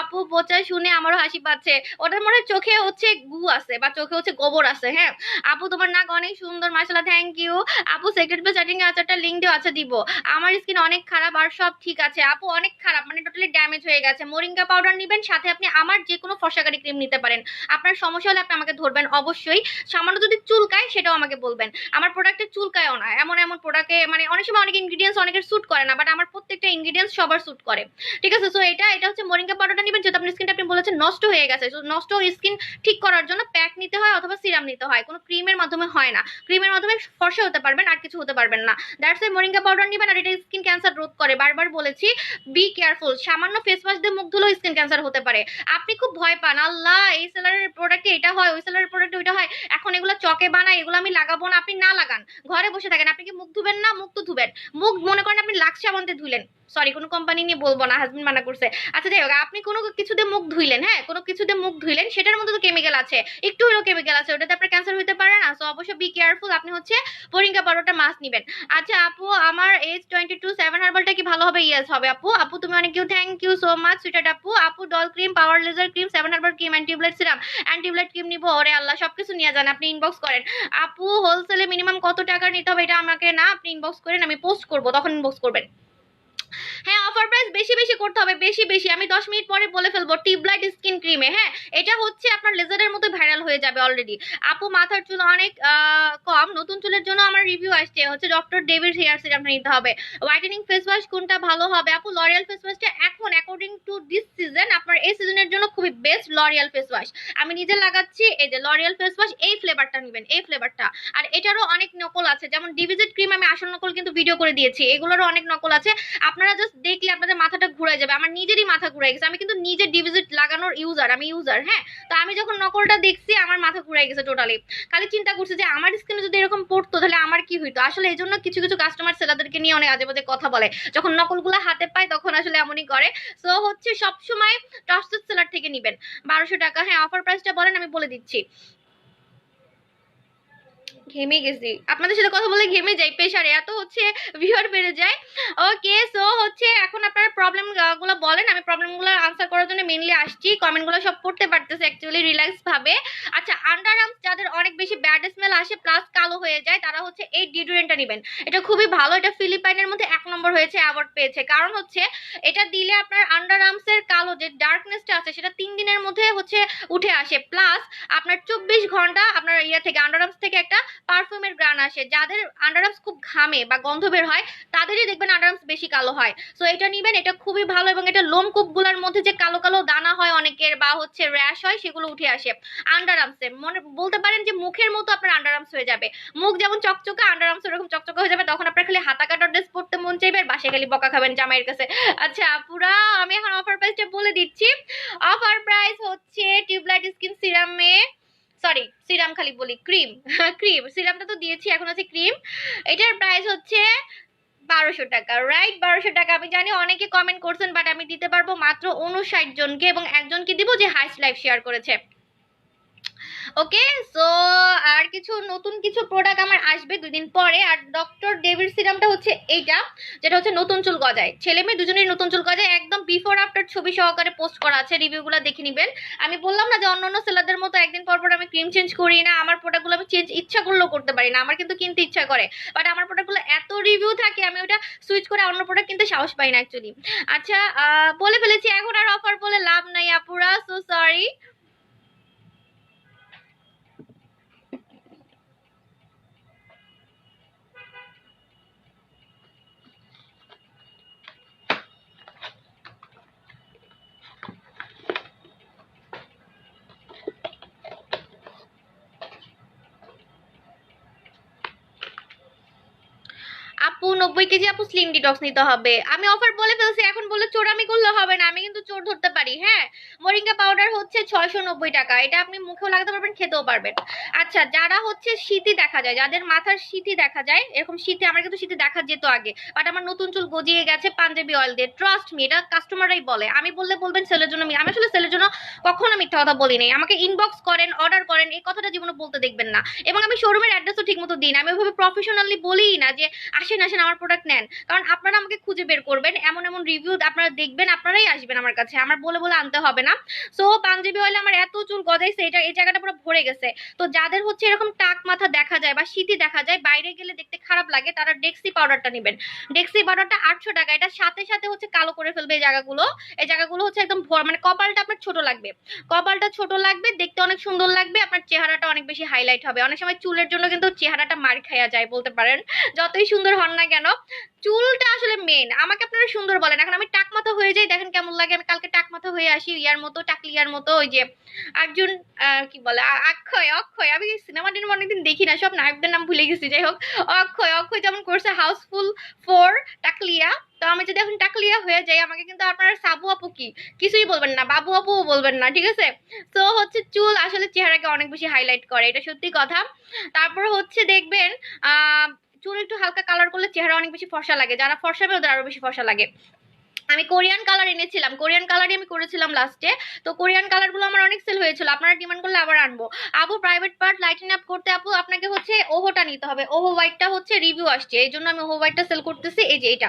আপু বোচা শুনে আমারও হাসি পাচ্ছে, ওটার মনে হয় চোখে হচ্ছে গু আছে বা চোখে হচ্ছে গোবর আছে। হ্যাঁ আপু তোমার নাক অনেক সুন্দর, মাশাআল্লাহ, থ্যাংক ইউ। আপু সেক্রেট পে চ্যাটিং এ আচারটা লিংক দিও। আচ্ছা দিব। আমার স্কিন অনেক খারাপ আর সব ঠিক আছে। আপু অনেক খারাপ মানে টোটালি ড্যামেজ হয়ে গেছে। মোরিঙ্গা পাউডার নেবেন, সাথে আপনি আমার যে কোনো ফর্সাকারি ক্রিম নিতে পারেন। আপনার সমস্যা হলে আপনি আমাকে ধরবেন অবশ্যই। সামান্য যদি চুলকায় সেটাও আমাকে বলবেন। আমার প্রোডাক্টে চুলকায়ও না, এমন এমন প্রোডাক্টে মানে অনেক সময় অনেক ইনগ্রিডিয়েন্টস অনেকের স্যুট করে না, বাট আমার প্রত্যেকটা ইনগ্রিডিয়েন্টস সবার স্যুট করে। ঠিক আছে, সো এটা হচ্ছে মোরিঙ্গা পাউডারটা নেবেন, যেহেতু আপনার স্কিনটা আপনি বলেছেন নষ্ট হয়ে গেছে। সো নষ্ট স্কিন ঠিক করার জন্য প্যাক নিতে হয় অথবা সিরাম নিতে হয়, কোনো ক্রিমের মাধ্যমে হয় না। ক্রিমের মাধ্যমে ফর্সা হতে পারবেন, আর কিছু হতে পারবেন না। দ্যাটস ওয়াই মোরিঙ্গা পাউডার নেবেন। আর এটা স্কিন ক্যান্সার রোধ করে, বারবার বলেছি। বি কেয়ারফুল, সামান্য ফেস ওয়াশ দিয়ে মুখ ধুলেও স্কিন ক্যান্সার হতে পারে। আপনি খুব ভয় পান, আল্লাহ এই সেলারের প্রোডাক্টে এটা হয়, ওই সেলারের প্রোডাক্টে ওইটা হয়, এখন এগুলো চকে বানায়, এগুলো আমি লাগাবো না। আপনি না লাগান, ঘরে বসে থাকেন। আপনি কি মুখ ধুবেন না? মুখ তো ধুবেন। মুখ মনে করেন আপনি লাক্স সাবান দিয়ে ধুলেন, সরি কোনো কোম্পানি নিয়ে বলবো না, হাজবেন্ড মানা করছে। আচ্ছা যাই হোক, আপনি কোনো কিছুতে মুখ ধুইলেন, হ্যাঁ কোনো কিছুতে মুখ ধুইলেন, সেটার মধ্যে তো কেমিক্যাল আছে, একটু হলেও কেমিক্যাল আছে, ওটাতে আপনার ক্যান্সার হতে পারে না। সো অবশ্যই বি কেয়ারফুল, আপনি হচ্ছে মোরিঙ্গা পাউডারটা মাস্ট নিবেন। আচ্ছা আপু আমার এজ 22, 7 হার্বালটা কি ভালো হবে? ইয়েস হবে আপু। আপু তুমি অনেক cute, thank you so much sweeter আপু। আপু doll cream, power laser cream, 7 herbal cream, anti blood serum, anti blood cream নিবো। ওরে আল্লাহ, সবকিছু নিয়ে যান, আপনি ইনবক্স করেন। আপু হোলসেলে মিনিমাম কত টাকা নিতে হবে? এটা আমাকে না, আপনি ইনবক্স করেন, আমি পোস্ট করবো, তখন ইনবক্স করবেন। হ্যাঁ অফার প্রাইস বেশি বেশি করতে হবে, বেশি বেশি। আমি 10 মিনিট পরে বলে ফেলবো। টিউবলাইট স্কিন ক্রিমে, হ্যাঁ এটা হচ্ছে আপনার লেজারের মতো ভাইরাল হয়ে যাবে অলরেডি। আপু মাথার চুল অনেক কম, নতুন চুলের জন্য আমার রিভিউ আসছে হচ্ছে ডক্টর ডেভিড হেয়ার সিরামটা নিতে হবে। হোয়াইটেনিং ফেস ওয়াশ কোনটা ভালো হবে? আপু লরিয়াল ফেস ওয়াশটা এখন অ্যাকর্ডিং টু দিস সিজন, আপনার এই সিজনের জন্য খুবই বেস্ট লরিয়াল ফেস ওয়াশ। আমি নিজে লাগাচ্ছি, এই যে লরিয়াল ফেস ওয়াশ, এই ফ্লেভারটা নেবেন, এই ফ্লেভারটা। আর এটারও অনেক নকল আছে, যেমন ডিভিজেড ক্রিম আমি আসল নকল কিন্তু ভিডিও করে দিয়েছি, এগুলোরও অনেক নকল আছে। আপনারা জাস্ট দেখলে আপনাদের মাথাটা ঘুরে যাবে। আমার নিজেরই মাথা ঘুরে গেছে, আমি কিন্তু নিজে ডিভিজিট লাগানোর ইউজার, আমি ইউজার। হ্যাঁ তো আমি যখন নকলটা দেখছি আমার মাথা ঘুরে গেছে টোটালি। খালি চিন্তা করছি যে আমার স্কিনে যদি এরকম পড়তো তাহলে আমার কি হইতো। আসলে এই জন্য কিছু কিছু কাস্টমার সেলারদেরকে নিয়ে অনেক আজে বাজে কথা বলে, যখন নকলগুলো হাতে পায় তখন আসলে এমনই করে। সো হচ্ছে সবসময় ট্রাস্টেড সেলার থেকে নিবেন। 1200 টাকা। হ্যাঁ অফার প্রাইসটা বলেন, আমি বলে দিচ্ছি। ঘেমে গেছি, আপনাদের সাথে কথা বলে ঘেমে যাই, প্রেশারে এত হচ্ছে ভিউয়ার বেড়ে যায়। ওকে, সো হচ্ছে এখন আপনার প্রবলেম গুলো বলেন, আমি প্রবলেমগুলো আনসার করার জন্য মেইনলি আসছি। কমেন্টগুলো সব পড়তে পারতেছে অ্যাকচুয়ালি রিল্যাক্স ভাবে। আচ্ছা, আন্ডার আর্মস যাদের অনেক বেশি ব্যাড স্মেল আসে প্লাস কালো হয়ে যায়, তারা হচ্ছে এই ডিওডোরেন্টটা নেবেন। এটা খুবই ভালো, এটা ফিলিপাইনের মধ্যে 1 নম্বর হয়েছে, অ্যাওয়ার্ড পেয়েছে। কারণ হচ্ছে এটা দিলে আপনার আন্ডার আর্মসের কালো যে ডার্কনেসটা আছে সেটা 3 দিনের মধ্যে হচ্ছে উঠে আসে, প্লাস আপনার 24 ঘন্টা আপনার ইয়ে থেকে আন্ডার আর্মস থেকে একটা পারফিউমের গ্রান আসে। যাদের আন্ডারআর্মস খুব ঘামে বা গন্ধ বের হয় তাদেরই দেখবেন আন্ডারআর্মস বেশি কালো হয়। সো এটা নিবেন, এটা খুবই ভালো। এবং এটা লোমকূপ গুলার মধ্যে যে কালো কালো দানা হয় অনেকের বা হচ্ছে র্যাশ হয় সেগুলো উঠে আসে আন্ডারআর্মসে। মনে বলতে পারেন যে মুখের মতো আপনার আন্ডারআর্মস হয়ে যাবে, মুখ যেমন চকচকে আন্ডারআর্মস এরকম চকচকে হয়ে যাবে। তখন আপনার খালি হাতা কাটা ড্রেস পরতে মন চাইবে আর বাসায় খালি বকা খাবেন জামাইয়ের কাছে। আচ্ছা পুরা আমি এখন অফার প্রাইসটা বলে দিচ্ছি। অফার প্রাইস হচ্ছে টিউবলাইট স্কিন সিরামে, সরি সিরাম খালি বলি, ক্রিম ক্রিম সিরামটা তো দিয়েছি, এখন আছে ক্রিম। এটার প্রাইস হচ্ছে 1200 টাকা, রাইট? 1200 টাকা। আমি জানি অনেকে কমেন্ট করছেন, বাট আমি দিতে পারবো মাত্র 59 জনকে, এবং একজনকে দিব যে হাইস্ট লাইভ শেয়ার করেছে। ওকে, সো আর কিছু নতুন কিছু প্রোডাক্ট আমার আসবে 2 দিন পরে। আর ডক্টর ডেভিড সিরামটা হচ্ছে এইটা, যেটা হচ্ছে নতুন চুল গজায়, ছেলে মেয়ে দুজনেই নতুন চুল গজায়। একদম বিফোর আফটার ছবি সহকারে পোস্ট করা আছে, রিভিউগুলো দেখে নিবেন। আমি বললাম না যে অন্যান্য সেলারদের মতো একদিন পর পর আমি ক্রিম চেঞ্জ করি না, আমার প্রোডাক্টগুলো আমি চেঞ্জ ইচ্ছা করলেও করতে পারি না, আমার কিন্তু কিনতে ইচ্ছা করে। বাট আমার প্রোডাক্টগুলো এত রিভিউ থাকে আমি ওটা সুইচ করে অন্য প্রোডাক্ট কিনতে সাহস পাই না অ্যাকচুয়ালি। আচ্ছা, বলে ফেলেছি, এখন আর অফার বলে লাভ নাই আপুরা, সো সরি। আপু 90 কেজি আপু স্লিম ডিটক্স নিতে হবে। আমি অফার বলে ফেলছি, এখন বলে চোরামি করলে হবে না, আমি কিন্তু চোর ধরতে পারি। হ্যাঁ, মোরিঙ্গা পাউডার হচ্ছে 690 টাকা, এটা আপনি মুখেও লাগাতে পারবেন, খেতেও পারবেন। আচ্ছা, যারা হচ্ছে শীতি দেখা যায়, যাদের মাথার শীতি দেখা যায়, এরকম শীতে আমার কিন্তু শীতে দেখা যেত আগে, বাট আমার নতুন চুল গজিয়ে গেছে পাঞ্জাবি অয়েল দিয়ে, ট্রাস্ট মি, এটা কাস্টমাররাই বলে। আমি বললে বলবেন সেলের জন্য, আমি আসলে সেলের জন্য কখনো মিথ্যা কথা বলি নাই। আমাকে ইনবক্স করেন, অর্ডার করেন, এই কথাটা জীবনে বলতে দেখবেন না। এবং আমি শোরুমের অ্যাড্রেসও ঠিক মতো দিই না, আমি ওইভাবে প্রফেশনালি বলি না যে আসেন আসেন আমার প্রোডাক্ট নেন। কারণ আপনারা আমাকে খুঁজে বের করবেন, এমন এমন রিভিউ আপনারা দেখবেন, আপনারাই আসবেন আমার কাছে, আমার বলে বলে আনতে হবে না। সো পাঞ্জাবি অয়েলে আমার এত চুল গজাইছে, এটা এই জায়গাটা পুরো ভরে গেছে। তো যাদের হচ্ছে এরকম টাক মাথা দেখা যায় বা শীতি দেখা যায়, বাইরে গেলে দেখতে খারাপ লাগে, তারা ডেক্সি পাউডারটা নেবেন। ডেক্সি পাউডারটা 800 টাকা, এটা সাথে সাথে হচ্ছে কালো করে ফেলবে এই জায়গাগুলো। এই জায়গাগুলো হচ্ছে একদম মানে কপালটা আপনার ছোট লাগবে, কপালটা ছোট লাগবে, দেখতে অনেক সুন্দর লাগবে, আপনার চেহারাটা অনেক বেশি হাইলাইট হবে। অনেক সময় চুলের জন্য কিন্তু চেহারাটা মার খাইয়া যায় বলতে পারেন, যতই সুন্দর হন না কেন। চুলটা আসলে মেন, আমাকে আপনারা সুন্দর বলেন, এখন আমি টাক মাথা হয়ে যাই, দেখেন কেমন লাগে। আমি কালকে টাক মাথা হয়ে আসি ইয়ার মতো, টাকলিয়ার মতো, ওই যে অর্জুন, কি বলে, অক্ষয়, অক্ষয়, আমি সিনেমা টিনেমা অনেকদিন দেখি না, সব নায়কদের নাম ভুলে গেছি। যাই হোক, অক্ষয়, অক্ষয় যেমন করছে হাউসফুল 4 টাকলিয়া, তো আমি যদি এখন টাকলিয়া হয়ে যাই, আমাকে কিন্তু আপনারা সাবু আপু কি কিছুই বলবেন না, বাবু আপুও বলবেন না, ঠিক আছে? তো হচ্ছে চুল আসলে চেহারাকে অনেক বেশি হাইলাইট করে, এটা সত্যি কথা। তারপর হচ্ছে দেখবেন চুল একটু হালকা কালার করলে চেহারা অনেক বেশি ফর্সা লাগে, যারা ফর্সা হবে ওদের আরো বেশি ফর্সা লাগে। আমি কোরিয়ান কালার এনেছিলাম, কোরিয়ান কালারই আমি করেছিলাম লাস্টে। তো কোরিয়ান কালার গুলো আমার অনেক সেল হয়েছিল, আপনারা ডিমান্ড করলে আবার আনবো। আপু প্রাইভেট পার্ট লাইটেন আপ করতে আপু আপনাকে হচ্ছে ওহোটা নিতে হবে, ওহো হোয়াইটটা হচ্ছে রিভিউ আসছে, এই জন্য আমি ওহো হোয়াইটটা সেল করতেছি। এই যে এটা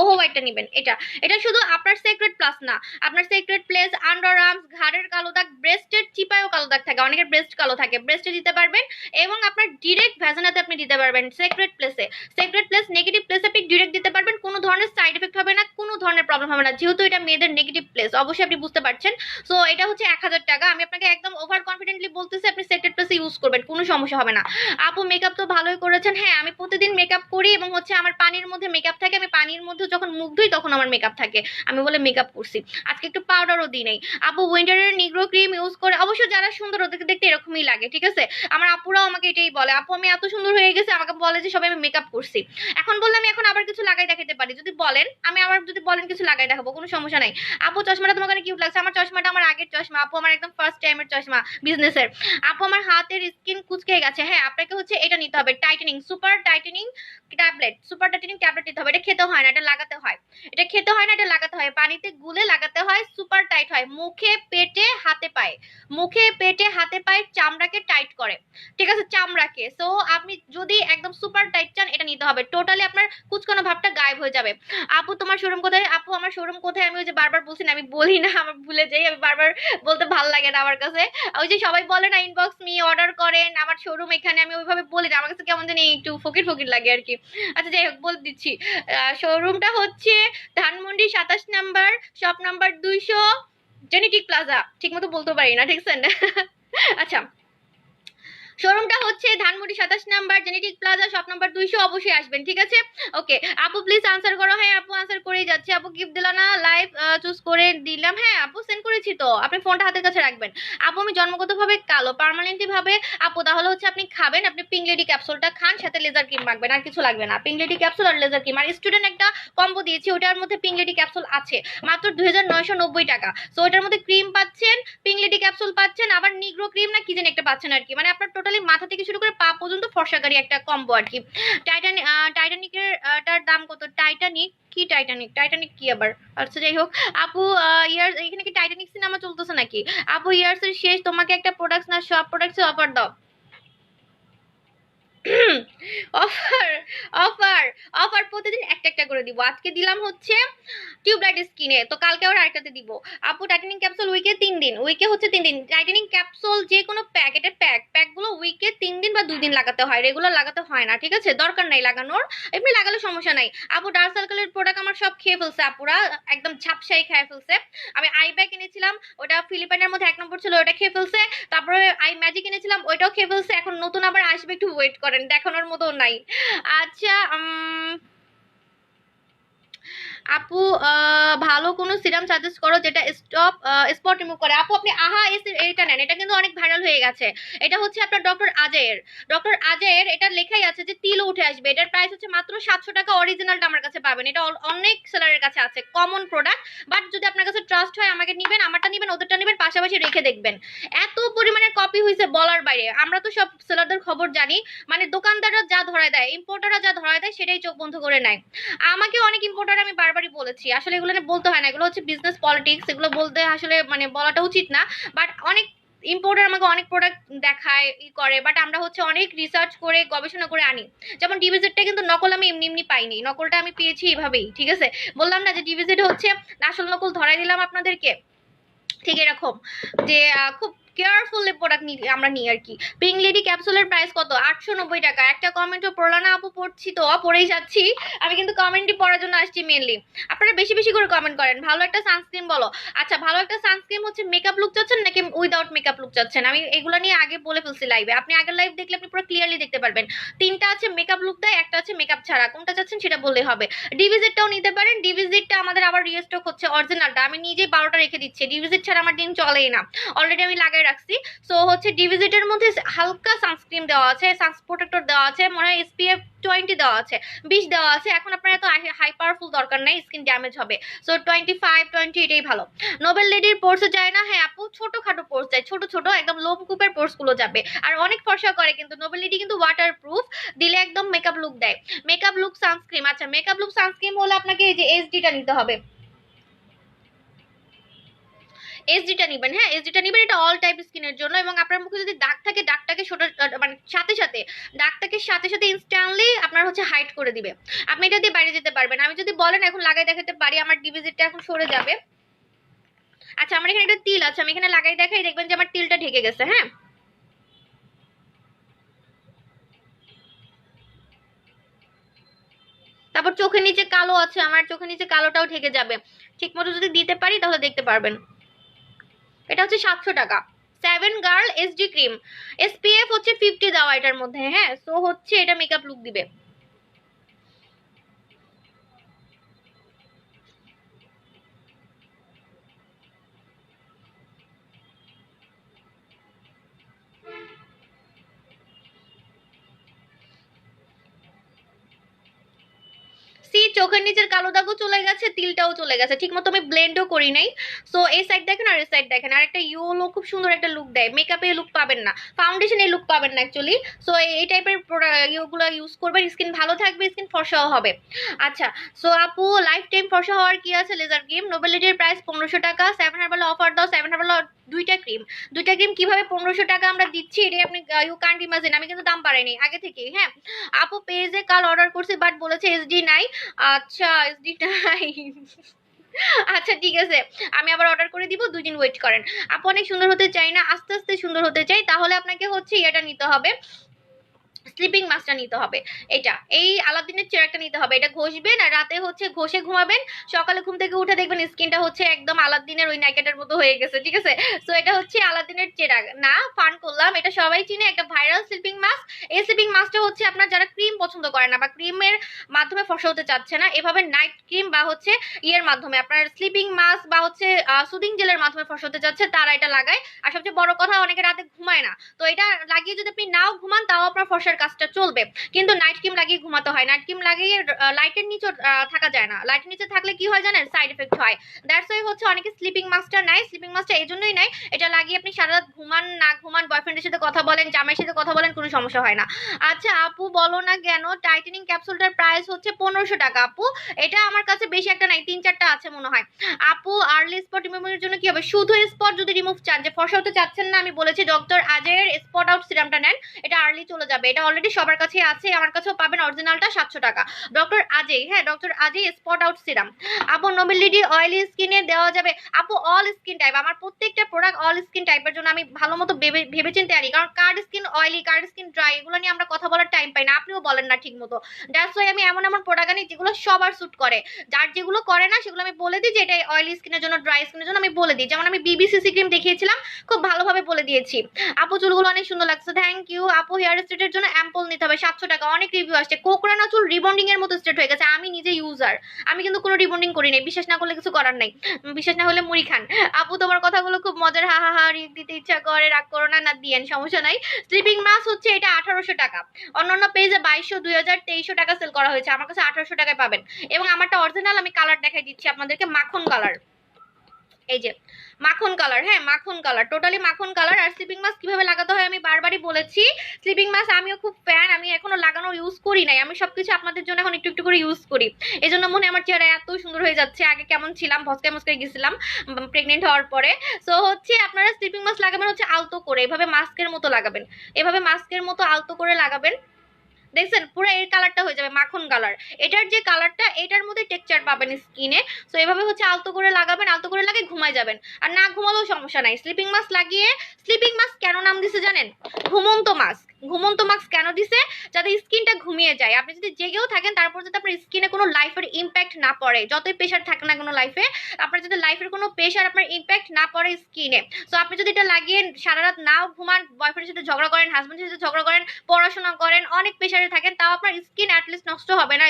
ওহো হোয়াইটটা নেবেন, এটা এটা শুধু আপনার সিক্রেট প্লাস না, আপনার সিক্রেট প্লেস, আন্ডার আর্মস, ঘাড়ের কালো দাগ, ব্রেস্টের চিপায়ও কালো দাগ থাকে, অনেকের ব্রেস্ট কালো থাকে, ব্রেস্টে দিতে পারবেন। এবং আপনার ডিরেক্ট ভ্যাজানাতে আপনি দিতে পারবেন, সিক্রেট প্লেসে, সিক্রেট প্লেস নেগেটিভ প্লেস আপনি ডিরেক্ট দিতে পারবেন, কোনো ধরনের সাইড এফেক্ট হবে না, কোনো ধরনের প্রবলেম হবে না, যেহেতু এটা মেয়েদের নেগেটিভ প্লেস, অবশ্যই আপনি বুঝতে পারছেন। সো এটা হচ্ছে 1000 টাকা, আমি আপনাকে একদম ওভার কনফিডেন্টলি বলতেছি আপনি সিক্রেট প্লেসে ইউজ করবেন, কোনো সমস্যা হবে না। আপু মেকআপ তো ভালোই করেছেন। হ্যাঁ, আমি প্রতিদিন মেকআপ করি, এবং হচ্ছে আমার পানির মধ্যে মেকআপ থাকে, আমি পানির মধ্যে যখন মুখ ধুই তখন আমার মেকআপ থাকে, আমি বলে মেকআপ করছি। আজকে একটু পাউডারও দিই নাই। আপু উইন্টারের নিগ্রো ক্রিম ইউজ করে, অবশ্য যারা সুন্দর ওদেরকে দেখতে এরকমই লাগে, ঠিক আছে? আমার আপুরাও আমাকে এটাই বলে, আপু আমি এত সুন্দর হয়ে গেছে, আমাকে বলে যে সবাই আমি মেকআপ করছি। এখন বললে আমি এখন আবার কিছু লাগাই দেখাতে পারি, যদি বলেন আমি আবার, যদি বলেন কিছু লাগাই দেখাবো, কোনো সমস্যা নাই। আপু চশমাটা তোমার কাছে কিউট লাগছে, আমার চশমাটা আমার আগের চশমা আপু, আমার একদম ফার্স্ট টাইমের চশমা বিজনেসের। আপু আমার হাতের স্কিন কুচকে গেছে। হ্যাঁ, আপনাকে হচ্ছে এটা নিতে হবে, tightening super tightening tablet, super tightening tablet নিতে হবে। এটা খেতে হয় না, এটা লাগাতে হয়, এটা খেতে হয় না, এটা লাগাতে হয়, পানিতে গুলে লাগাতে হয়, সুপার টাইট হয় মুখে, পেটে, হাতে পায়ে, মুখে পেটে হাতে পায়ে চামড়াকে টাইট করে, ঠিক আছে, চামড়াকে। সো আপনি যদি একদম সুপার টাইট চান এটা নিতে হবে, টোটালি আপনার কুচকানো ভাবটা গায়েব হয়ে যাবে। আপু তোমার শোরুম কোথায়? আপু আমার শোরুম কোথায় আমি ওই যে বারবার বলছি না, আমি বলি না, আমার ভুলে যাই, আমি বারবার বলতে ভালো লাগে না আমার কাছে। ওই যে সবাই বলে না ইনবক্স মি অর্ডার করেন, আমার শোরুম এখানে, আমি ওইভাবে বলি না, আমার কাছে কেমন জানি একটু ফকির ফকির লাগে আর কি। আচ্ছা যাই হোক বলে দিচ্ছি, শোরুমটা হচ্ছে Dhanmondi 27 number, shop number 200, genetic plaza. ঠিক মতো বলতে পারি না, ঠিক আছে আচ্ছা, শোরুমটা হচ্ছে Dhanmondi 27 number, genetic plaza, shop number 200, অবশ্যই আসবেন, ঠিক আছে। ওকে আপু প্লিজ আনসার করো। হ্যাঁ আপু আনসার করেই যাচ্ছে। আপু গিফট দিলা না? লাইভ চুজ করে দিলাম। হ্যাঁ আপু সেন্ড করেছি তো, আপনি ফোনটা হাতের কাছে রাখবেন। আপু আমি জন্মগতভাবে কালো, পার্মানেন্টলি ভাবে। আপু তাহলে হচ্ছে আপনি খাবেন, আপনি পিঙ্ক লেডি ক্যাপসুলটা খান, সাথে লেজার ক্রিম মাখবেন, আর কিছু লাগবে না। পিঙ্ক লেডি ক্যাপসুল আর লেজার ক্রিম, আর স্টুডেন্ট একটা কম্বো দিয়েছি, ওটার মধ্যে পিঙ্ক লেডি ক্যাপসুল আছে মাত্র 2990 টাকা। সো ওটার মধ্যে ক্রিম পাচ্ছেন, পিঙ্ক লেডি ক্যাপসুল পাচ্ছেন, আবার নিগ্রো ক্রিম না কি যেন একটা পাচ্ছেন আর কি, মানে আপনার টোটালি মাথা থেকে শুরু করে পা পর্যন্ত ফর্সাকারী একটা কম্বো আর কি। টাইটানিকের টার দাম কত? টাইটানিক কি? টাইটানিক কি আবার? আচ্ছা যাই হোক আপু, ইয়ার এখানে কি টাইটানিক সিনেমা চলতেছে নাকি? আপু ইয়ার্স এর শেষ, তোমাকে একটা প্রোডাক্ট না সব প্রোডাক্টস অফার দাও। অফার অফার অফার প্রতিদিন একটা একটা করে দিব। আজকে দিলাম হচ্ছে টিউবলাইট স্কিনে, তো কালকে আবার আরেকটাতে দিব। আপু টাইটানিং ক্যাপসুল উইকে 3 দিন, উইকে হচ্ছে 3 দিন। টাইটানিং ক্যাপসুল যে কোনো প্যাক, এটা প্যাকগুলো উইকে 3 দিন বা 2 দিন লাগাতে হয়, রেগুলার লাগাতে হয় না, ঠিক আছে, দরকার নাই লাগানোর, এমনি লাগালে সমস্যা নাই। আপু ডার্ক সার্কেলের প্রোডাক্ট আমার সব খেয়ে ফেলছে, আপুরা একদম ঝাপসাই খেয়ে ফেলছে। আমি আই ব্যাগ এনেছিলাম, ওটা ফিলিপাইনের মধ্যে 1 নম্বর ছিল, ওটা খেয়ে ফেলছে। তারপরে আই ম্যাজিক এনেছিলাম, ওইটাও খেয়ে ফেলছে। এখন নতুন আবার আসবে, একটু ওয়েট করেন, দেখানোর মতো নাই। আচ্ছা আপু ভালো কোনো সিরাম সাজেস্ট করো যেটা স্পট রিমুভ করে। আপু আপনি আহা এটা নেন, এটা কিন্তু অনেক ভাইরাল হয়ে গেছে। এটা হচ্ছে আপনার ডক্টর আজের, এটা লেখাই আছে যে তিলও উঠে আসবে। এটার প্রাইস হচ্ছে মাত্র 700 টাকা। অরিজিনালটা আমার কাছে পাবেন, এটা অনেক সেলারের কাছে আছে, কমন প্রোডাক্ট। বাট যদি আপনার কাছে ট্রাস্ট হয় আমাকে নিবেন, আমারটা নিবেন, ওদেরটা নিবেন, পাশাপাশি রেখে দেখবেন। এত পরিমাণে কপি হয়েছে বলার বাইরে। আমরা তো সব সেলারদের খবর জানি, মানে দোকানদাররা যা ধরায় দেয়, ইম্পোর্টাররা যা ধরায় দেয় সেটাই চোখ বন্ধ করে নেয়। আমাকে অনেক ইম্পোর্টার আমি বারবারই বলেছি, আসলে এগুলো নিয়ে বলতে হয় না, এগুলো হচ্ছে বিজনেস পলিটিক্স, এগুলো বলতে আসলে মানে বলাটা উচিত না। বাট অনেক ইম্পোর্টার আমাকে অনেক প্রোডাক্ট দেখায় করে, বাট আমরা হচ্ছে অনেক রিসার্চ করে গবেষণা করে আনি। যেমন ডিভিজেটটা কিন্তু নকল আমি এমনি এমনি পাইনি, নকলটা আমি পেয়েছি এইভাবেই, ঠিক আছে। বললাম না যে ডিভিজেট হচ্ছে আসল নকল ধরাই দিলাম আপনাদেরকে, ঠিক এরকম যে খুব কেয়ারফুল প্রোডাক্ট আমরা নিই আর কি। পিঙ্ক লেডি ক্যাপসুলের প্রাইস কত? 890 টাকা। একটা কমেন্টও পড়লো না আপু? পড়ছি তো, পড়েই যাচ্ছি, আমি কিন্তু কমেন্টই পড়ার জন্য আসছি মেনলি। আপনারা বেশি বেশি করে কমেন্ট করেন। ভালো একটা সানস্ক্রিন বলো। আচ্ছা ভালো একটা সানস্ক্রিন হচ্ছে মেকআপ লুক চাচ্ছেন নাকি উইদাউট মেকআপ লুক চাচ্ছেন? আমি এগুলো নিয়ে আগে বলে ফেলছি লাইভে, আপনি আগের লাইভ দেখলে আপনি পুরো ক্লিয়ারলি দেখতে পারবেন। 3টা আছে মেকআপ লুক দেয়, একটা আছে মেকআপ ছাড়া, কোনটা চাচ্ছেন সেটা বললেই হবে। ডিভিজেটটাও নিতে পারেন, ডিভিজেটটা আমাদের আবার রিস্টক হচ্ছে, অরিজিনালটা আমি নিজে 12টা রেখে দিচ্ছি, ডিভিজেট ছাড়া আমার দিন চলেই না, অলরেডি আমি লাগাই রাখছি। সো হচ্ছে ডিভিজেটের মধ্যে হালকা সানস্ক্রিন দেওয়া আছে, সানপ্রোটেক্টর দেওয়া আছে, মনে হয় SPF 20 দেওয়া আছে, 20 দেওয়া আছে। এখন আপনার এত হাই পাওয়ারফুল দরকার নাই, স্কিন ড্যামেজ হবে। সো 25-20 এটাই ভালো। নোবেল লেডির পোর্সে যায় না? হ্যাঁ আপু ছোটখাটো পোর্স যায়, ছোট ছোট একদম লোমকূপের পোর্স গুলো যাবে, আর অনেক ফর্সা করে কিন্তু নোবেল লেডি কিন্তু ওয়াটার প্রুফ, দিলে একদম মেকআপ লুক দেয়। মেকআপ লুক সানস্ক্রিন, আচ্ছা মেকআপ লুক সানস্ক্রিন হলে আপনাকে এই যে SDটা নিতে হবে, এসডিটা নিবেন। হ্যাঁ এসডিটা নিবেন, এটা অল টাইপ স্কিনের জন্য। এবং আপনার মুখে যদি দাগ থাকে, দাগটাকে মানে সাথে সাথে দাগটাকে সাথে সাথে ইনস্ট্যান্টলি আপনার হচ্ছে হাইড করে দিবে। আপনি এটা দিয়ে বাইরে যেতে পারবেন। আমি যদি বলেন এখন লাগাই দেখাতে পারি, আমার ডিভিজিটটা এখন সরে যাবে। আচ্ছা আমার এখানে একটা তিল আছে, আমি এখানে লাগাই দেখাই, দেখবেন যে আমার তিলটা ঢেকে গেছে। হ্যাঁ তারপর চোখের নিচে কালো আছে, আমার চোখের নিচে কালোটাও ঢেকে যাবে। ঠিক মতো যদি দিতে পারি তাহলে দেখতে পারবেন। এটা হচ্ছে 700 টাকা। 7 গার্ল SG ক্রিম, SPF হচ্ছে 50 দেওয়া এটার মধ্যে। হ্যাঁ সো হচ্ছে এটা মেকআপ লুক দিবে। চোখের নিচের কালো দাগও চলে গেছে, তিলটাও চলে গেছে, ঠিক মতো আমি ব্লেন্ডও করি নাই। সো এই সাইড দেখেন আর এই সাইড দেখেন, আর একটা ইয়েলো খুব সুন্দর একটা লুক দেয়। মেকআপে লুক পাবেন না, ফাউন্ডেশনে লুক পাবেন না অ্যাকচুয়ালি। সো এই টাইপের ইয়েগুলো ইউজ করবেন, স্কিন ভালো থাকবে, স্কিন ফর্সাও হবে। আচ্ছা সো আপু লাইফ টাইম ফর্সা হওয়ার কি আছে? লেজার ক্রিম নোবেলিটির প্রাইস 1500 টাকা। 7 হার্বাল অফার দাও, 7 হার্বাল দুইটা ক্রিম কিভাবে 1500 টাকা আমরা দিচ্ছি এটা আপনি ইউ কান্ট ইমাজিন। আমি কিন্তু দাম বাড়াইনি আগে থেকেই। হ্যাঁ আপু পেজে কাল অর্ডার করছি বাট বলেছে এসডি নাই। আচ্ছা এসডি নাই আচ্ছা ঠিক আছে আমি আবার অর্ডার করে দিব, 2 দিন ওয়েট করেন। আপু অনেক সুন্দর হতে চাই না, আস্তে আস্তে সুন্দর হতে চাই, তাহলে আপনাকে হচ্ছে এটা নিতে হবে, স্লিপিং মাস্কটা নিতে হবে। এটা এই আলাদিনের চেরাগটা নিতে হবে, এটা ঘষবেন আর রাতে হচ্ছে ঘষে ঘুমাবেন, সকালে ঘুম থেকে উঠে দেখবেন স্কিনটা হচ্ছে একদম আলাদিনের ওই নাইকেটের মতো হয়ে গেছে। ঠিক আছে সো এটা হচ্ছে আলাদিনের চেরাগ না, ফান করলাম, এটা সবাই চিনে, একটা ভাইরাল স্লিপিং মাস্ক। এই স্লিপিং মাস্কটা হচ্ছে আপনার যারা ক্রিম পছন্দ করে না বা ক্রিমের মাধ্যমে ফসা হতে চাচ্ছে না, এভাবে নাইট ক্রিম বা হচ্ছে ইয়ের মাধ্যমে আপনার স্লিপিং মাস্ক বা হচ্ছে সুদিং জেলের মাধ্যমে ফসা হতে চাচ্ছে তারা এটা লাগায়। আর সবচেয়ে বড় কথা অনেকে রাতে ঘুমায় না, তো এটা লাগিয়ে যদি আপনি নাও ঘুমান তাও আপনার ফসার কাজটা চলবে, কিন্তু নাইট ক্রিম লাগিয়ে ঘুমাতে হয়। নাইট ক্রিম লাগিয়ে লাইটের নিচে থাকা যায় না, লাইটের নিচে থাকলে কি হয় জানেন, সাইড এফেক্ট হয়। দ্যাটস ওয়াই হচ্ছে অনেকে স্লিপিং মাস্কটা নাই, স্লিপিং মাস্কটা এই জন্যই নাই, এটা লাগিয়ে আপনি সারা রাত ঘুমান না ঘুমান, বয়ফ্রেন্ডের সাথে কথা বলেন, জামাইয়ের সাথে কথা বলেন, কোনো সমস্যা হয় না। আচ্ছা আপু বলো না কেন টাইটেনিং ক্যাপসুলটার প্রাইস হচ্ছে 1500 টাকা। আপু এটা আমার কাছে বেশি একটা নাই, 3-4টা আছে মনে হয়। আপু আর্লি স্পট রিমুভের জন্য কি হবে, শুধু স্পট যদি রিমুভ চান, যে ফর্সা হতে চাচ্ছেন না, আমি বলেছি ডক্টর আজের স্পট আউট সিরামটা নেন, এটা আর্লি চলে যাবে, এটা অলরেডি সবার কাছে আছে, আমার কাছেও পাবেন, অরিজিনালটা 700 টাকা। ডক্টর আজেই, হ্যাঁ ডক্টর আজেই স্পট আউট সিরাম। আপু নোবেলিটি অয়েলি স্কিনে দেওয়া যাবে। আপু অল স্কিন টাইপ, আমার প্রত্যেকটা প্রোডাক্ট অল স্কিন টাইপের জন্য আমি ভালো মতো ভেবেচিন্তে আনি, কারণ card skin oily, card skin dry, এগুলো নিয়ে আমরা কথা বলার টাইম পাই না, আপনিও বলেন না ঠিক মতো। দ্যাটস ওয়াই আমি এমন এমন প্রোডাক্ট আনি যেগুলো সবার স্যুট করে, যার যেগুলো করে না সেগুলো আমি বলে দিই যে এটা অয়েলি স্কিনের জন্য, ড্রাই স্কিনের জন্য আমি বলে দিই। যেমন আমি বিবিসিসি ক্রিম দেখিয়েছিলাম, খুব ভালোভাবে বলে দিয়েছি। আপু চুলগুলো অনেক সুন্দর লাগছে, থ্যাংক ইউ। আপু হেয়ার স্ট্রেটের জন্য অ্যাম্পল নিতে হবে 700 টাকা, অনেক রিভিউ আসছে, কোকড়ানো চুল রিবন্ডিং এর মতো স্ট্রেট হয়ে গেছে, আমি নিজে ইউজার, আমি কিন্তু কোনো রিবন্ডিং করি নাই, বিশ্বাস না করলে কিছু করার নাই, বিশ্বাস না হলে মুড়ি খান। আপু তোমার কথাগুলো খুব মজার, হা হা হা, রিক দিতে ইচ্ছা করে, রাগ করো না, না দিয়েন, সমস্যা নাই। স্লিপিং মাস্ক হচ্ছে এটা 1800 টাকা, অন্যান্য পেজে 2200, 2000, 2300 টাকা সেল করা হয়েছে, আমার কাছে 1800 টাকায় পাবেন। এবং আমারটা অরিজিনাল, আমি কালার দেখাই দিচ্ছি আপনাদেরকে, মাখন কালার, এই যে মাখন কালার, হ্যাঁ মাখন কালার, টোটালি মাখন কালার। আর স্লিপিং মাস্ক কিভাবে লাগাতে হয় আমি বারবারই বলেছি, স্লিপিং মাস্ক আমিও খুব ফ্যান, আমি এখনো লাগানো ইউজ করি নাই, আমি সবকিছু আপনাদের জন্য এখন একটু একটু করে ইউজ করি, এই জন্য মনে আমার চেহারা এত সুন্দর হয়ে যাচ্ছে, আগে কেমন ছিলাম ভস্কায় মস্কায় গেছিলাম প্রেগনেন্ট হওয়ার পরে। সো হচ্ছে আপনারা স্লিপিং মাস্ক লাগাবেন হচ্ছে আলতো করে, এভাবে মাস্কের মতো লাগাবেন, এভাবে মাস্কের মতো আলতো করে লাগাবেন, দেখছেন পুরো এর কালারটা হয়ে যাবে মাখন কালার, এটার যে কালারটা এটার মধ্যে টেক্সচার পাবেন স্কিনে। সো এভাবে হচ্ছে আলতো করে লাগাবেন, আলতো করে লাগিয়ে ঘুমায় যাবেন, আর না ঘুমালেও সমস্যা নাই। স্লিপিং মাস্ক লাগিয়ে, স্লিপিং মাস্ক কেন নাম দিছে জানেন, ঘুমন্ত মাস্ক, ঘুমন্ত মাস্ক কেন দিছে, যাতে স্কিনটা ঘুমিয়ে যায়, আপনি যদি জেগেও থাকেন তারপর যাতে আপনার স্কিনে কোনো লাইফের ইম্প্যাক্ট না পড়ে, যতই প্রেশার থাকে না কোনো লাইফে, আপনার যদি লাইফের কোনো প্রেশার আপনার ইম্প্যাক্ট না পড়ে স্কিনে। সো আপনি যদি এটা লাগিয়ে সারা রাত নাও ঘুমান, বয়ফ্রেন্ডের সাথে ঝগড়া করেন, হাজবেন্ডের সাথে ঝগড়া করেন, পড়াশোনা করেন, অনেক প্রেশারে থাকেন, তাও আপনার স্কিন অ্যাটলিস্ট নষ্ট হবে না,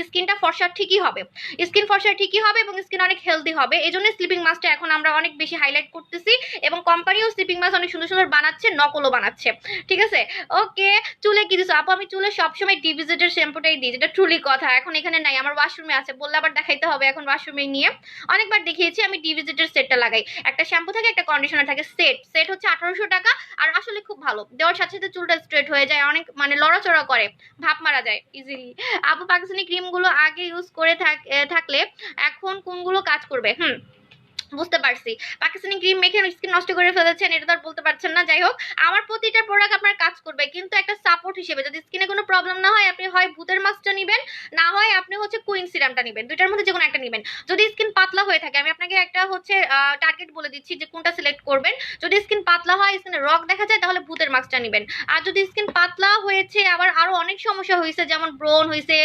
স্কিনটা ফর্সা ঠিকই হবে, স্কিন ফর্সা ঠিকই হবে এবং স্কিন অনেক হেলদি হবে। এই জন্য স্লিপিং মাস্কটা এখন আমরা অনেক বেশি হাইলাইট করতেছি, এবং কোম্পানিও স্লিপিং মাস্ক অনেক সুন্দর সুন্দর বানাচ্ছে, নকলও বানাচ্ছে, ঠিক আছে। ওকে চুলে কি দিছো আপু, আমি চুলে সবসময় ডিভিজেটের শ্যাম্পুটাই দিই, যেটা ট্রুলি কথা, এখন এখানে নাই, আমার ওয়াশরুমে আছে, বললে আবার দেখাইতে হবে, এখন ওয়াশরুমে নিয়ে অনেকবার দেখিয়েছি, আমি ডিভিজেটের সেটটা লাগাই, একটা শ্যাম্পু থাকে একটা কন্ডিশনার থাকে, সেট সেট হচ্ছে 1800 টাকা, আর আসলে খুব ভালো, দেওয়ার সাথে সাথে চুলটা স্ট্রেট হয়ে যায়, অনেক মানে লড়াচড়া করে, ভাপ মারা যায় ইজিলি। আপু পাকিস্তানি ক্রিমগুলো আগে ইউজ করে থাকলে এখন কোনগুলো কাজ করবে? বুঝতে পারছি, পাকিস্তানি ক্রিম মেখে স্কিন নষ্ট করে ফেলেছেন, এটা তো আর বলতে পারছেন না। যাই হোক, আমার প্রতিটা প্রোডাক্ট আপনার কাজ করবে, কিন্তু একটা সাপোর্ট হিসেবে, যদি স্কিনে কোনো প্রবলেম না হয় আপনি হয় ভূতের মাস্কটা নেবেন, না হয় আপনি হচ্ছে কুইন সিরামটা নেবেন, দুইটার মধ্যে যে কোনো একটা নেবেন। যদি স্কিন পাতলা হয়ে থাকে, আমি আপনাকে একটা হচ্ছে টার্গেট বলে দিচ্ছি যে কোনটা সিলেক্ট করবেন। যদি স্কিন পাতলা হয়, স্কিনে রক দেখা যায়, তাহলে ভূতের মাস্কটা নেবেন। আর যদি স্কিন পাতলা হয়েছে, আবার আরো অনেক সমস্যা হয়েছে, যেমন ব্রন হয়েছে,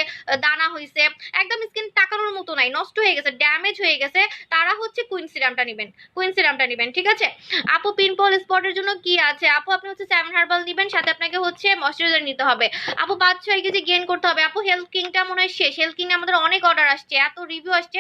দানা হয়েছে, একদম স্কিন তাকানোর মতো নাই, নষ্ট হয়ে গেছে, ড্যামেজ হয়ে গেছে, তারা হচ্ছে কুইন সিরামটা নেবেন, কুইন সিরামটা নেবেন, ঠিক আছে। আপু পিম্পল স্পটের জন্য কি আছে? আপু আপনি হচ্ছে 7 হার্বাল দিবেন, সাথে আপনাকে হচ্ছে ময়শ্চারাইজার নিতে হবে। আপু 5-6 কেজি গেইন করতে হবে। আপু হেলথ কিংটা মনে হয় শেষ, হেলথ কিং আমাদের অনেক অর্ডার আসছে, এত রিভিউ আসছে,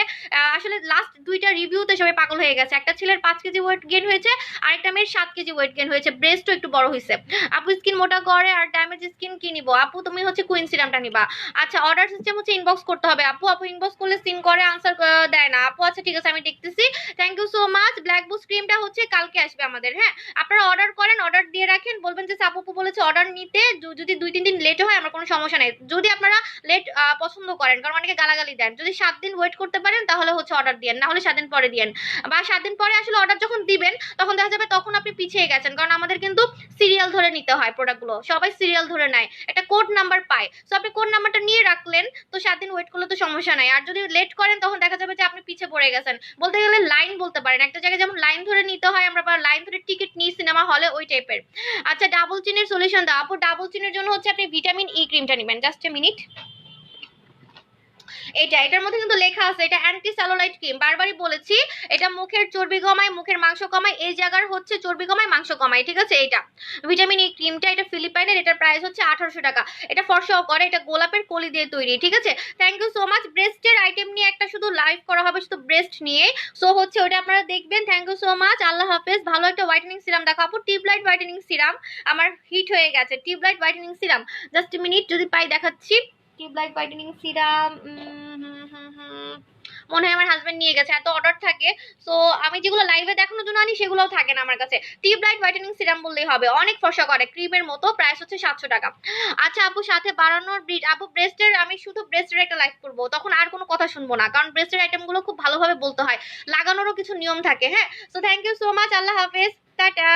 আসলে লাস্ট 2টা রিভিউতে সবাই পাগল হয়ে গেছে, একটা ছেলের 5 কেজি ওয়েট গেইন হয়েছে, আরেকটা মেয়ের 7 কেজি ওয়েট গেইন হয়েছে, ব্রেস্টও একটু বড় হয়েছে। আপু স্কিন মোটা করে আর ড্যামেজ স্কিন কি নিব? আপু তুমি হচ্ছে কুইন সিরামটা নিবা। আচ্ছা অর্ডার সিস্টেম হচ্ছে ইনবক্স করতে হবে। আপু ইনবক্স করলে সিন করে, আনসার দেয় না। আপু আচ্ছা ঠিক আছে আমি দেখতেছি। Thank you so much. Black boost ক্রিমটা হচ্ছে কালকে আসবে আমাদের। হ্যাঁ, আপনারা অর্ডার করেন, অর্ডার দিয়ে রাখেন, বলবেন যে সাপু বলেছে অর্ডার নিতে, যদি 2-3 দিন লেট হয় আমার কোনো সমস্যা নেই। যদি আপনারা লেট পছন্দ করেন, কারণ অনেকে গালাগালি দেন, যদি 7 দিন ওয়েট করতে পারেন তাহলে হচ্ছে অর্ডার দিয়েন, না হলে 7 দিন পরে দিয়েন, বা 7 দিন পরে আসলে অর্ডার যখন দিবেন তখন দেখা যাবে তখন আপনি পিছিয়ে গেছেন, কারণ আমাদের কিন্তু সিরিয়াল ধরে নিতে হয় প্রোডাক্টগুলো, সবাই সিরিয়াল ধরে নেয়, একটা কোড নাম্বার পায়। সো আপনি কোড নাম্বারটা নিয়ে রাখলেন তো 7 দিন ওয়েট করলে তো সমস্যা নাই। আর যদি লেট করেন তখন দেখা যাবে যে আপনি পিছিয়ে পড়ে গেছেন, বলতে গেলে লাইন বলতে পারেন, একটা জায়গায় যেমন লাইন ধরে নিতে হয় আমরা, বা লাইন ধরে টিকিট নিই সিনেমা হলে, ওই টাইপের। আচ্ছা, ডাবল চিনের সলিউশন দাও আপু। ডাবল চিনের জন্য হচ্ছে আপনি ভিটামিন ই ক্রিমটা নেবেন। Just a minute. এটার মধ্যে কিন্তু লেখা আছে এটা অ্যান্টি সেলুলাইট ক্রিম, বারবারই বলেছি এটা মুখের চর্বি কমায়, মুখের মাংস কমায়, এই জায়গার হচ্ছে চর্বি কমায়, মাংস কমায়, ঠিক আছে। এটা ভিটামিন ই ক্রিমটা, এটা ফিলিপাইনের, এটার প্রাইস হচ্ছে 1800 টাকা। এটা ফর্সাও করে, এটা গোলাপের কলি দিয়ে তৈরি, ঠিক আছে। Thank you so much. ব্রেস্টের আইটেম নিয়ে একটা শুধু লাইভ করা হবে, শুধু ব্রেস্ট নিয়ে, সো হচ্ছে ওটা আপনারা দেখবেন। থ্যাংক ইউ সো মাচ, আল্লাহ হাফেজ। ভালো একটা হোয়াইটেনিং সিরাম দেখো আপু, টিউবলাইট হোয়াইটেনিং সিরাম আমার হিট হয়ে গেছে, tubelight whitening serum. Just minute, যদি পাই দেখাচ্ছি। টিউবলাইট হোয়াইটেনিং সিরাম মনে হয় আমার হাজবেন্ড নিয়ে গেছে, এত অর্ডার থাকে। সো আমি যেগুলো লাইভে দেখানোর জন্য আনি সেগুলোও থাকে না আমার কাছে। টিউবলাইট হোয়াইটেনিং সিরাম বললেই হবে, অনেক ফর্সা করে, ক্রিমের মতো, প্রাইস হচ্ছে 700 টাকা। আচ্ছা আপু, সাথে বাড়ানোর আপু ব্রেস্টের, আমি শুধু ব্রেস্টের একটা লাইভ করবো, তখন আর কোনো কথা শুনবো না, কারণ ব্রেস্টের আইটেমগুলো খুব ভালোভাবে বলতে হয়, লাগানোরও কিছু নিয়ম থাকে। হ্যাঁ, so thank you so much, আল্লাহ হাফেজ, টাটা।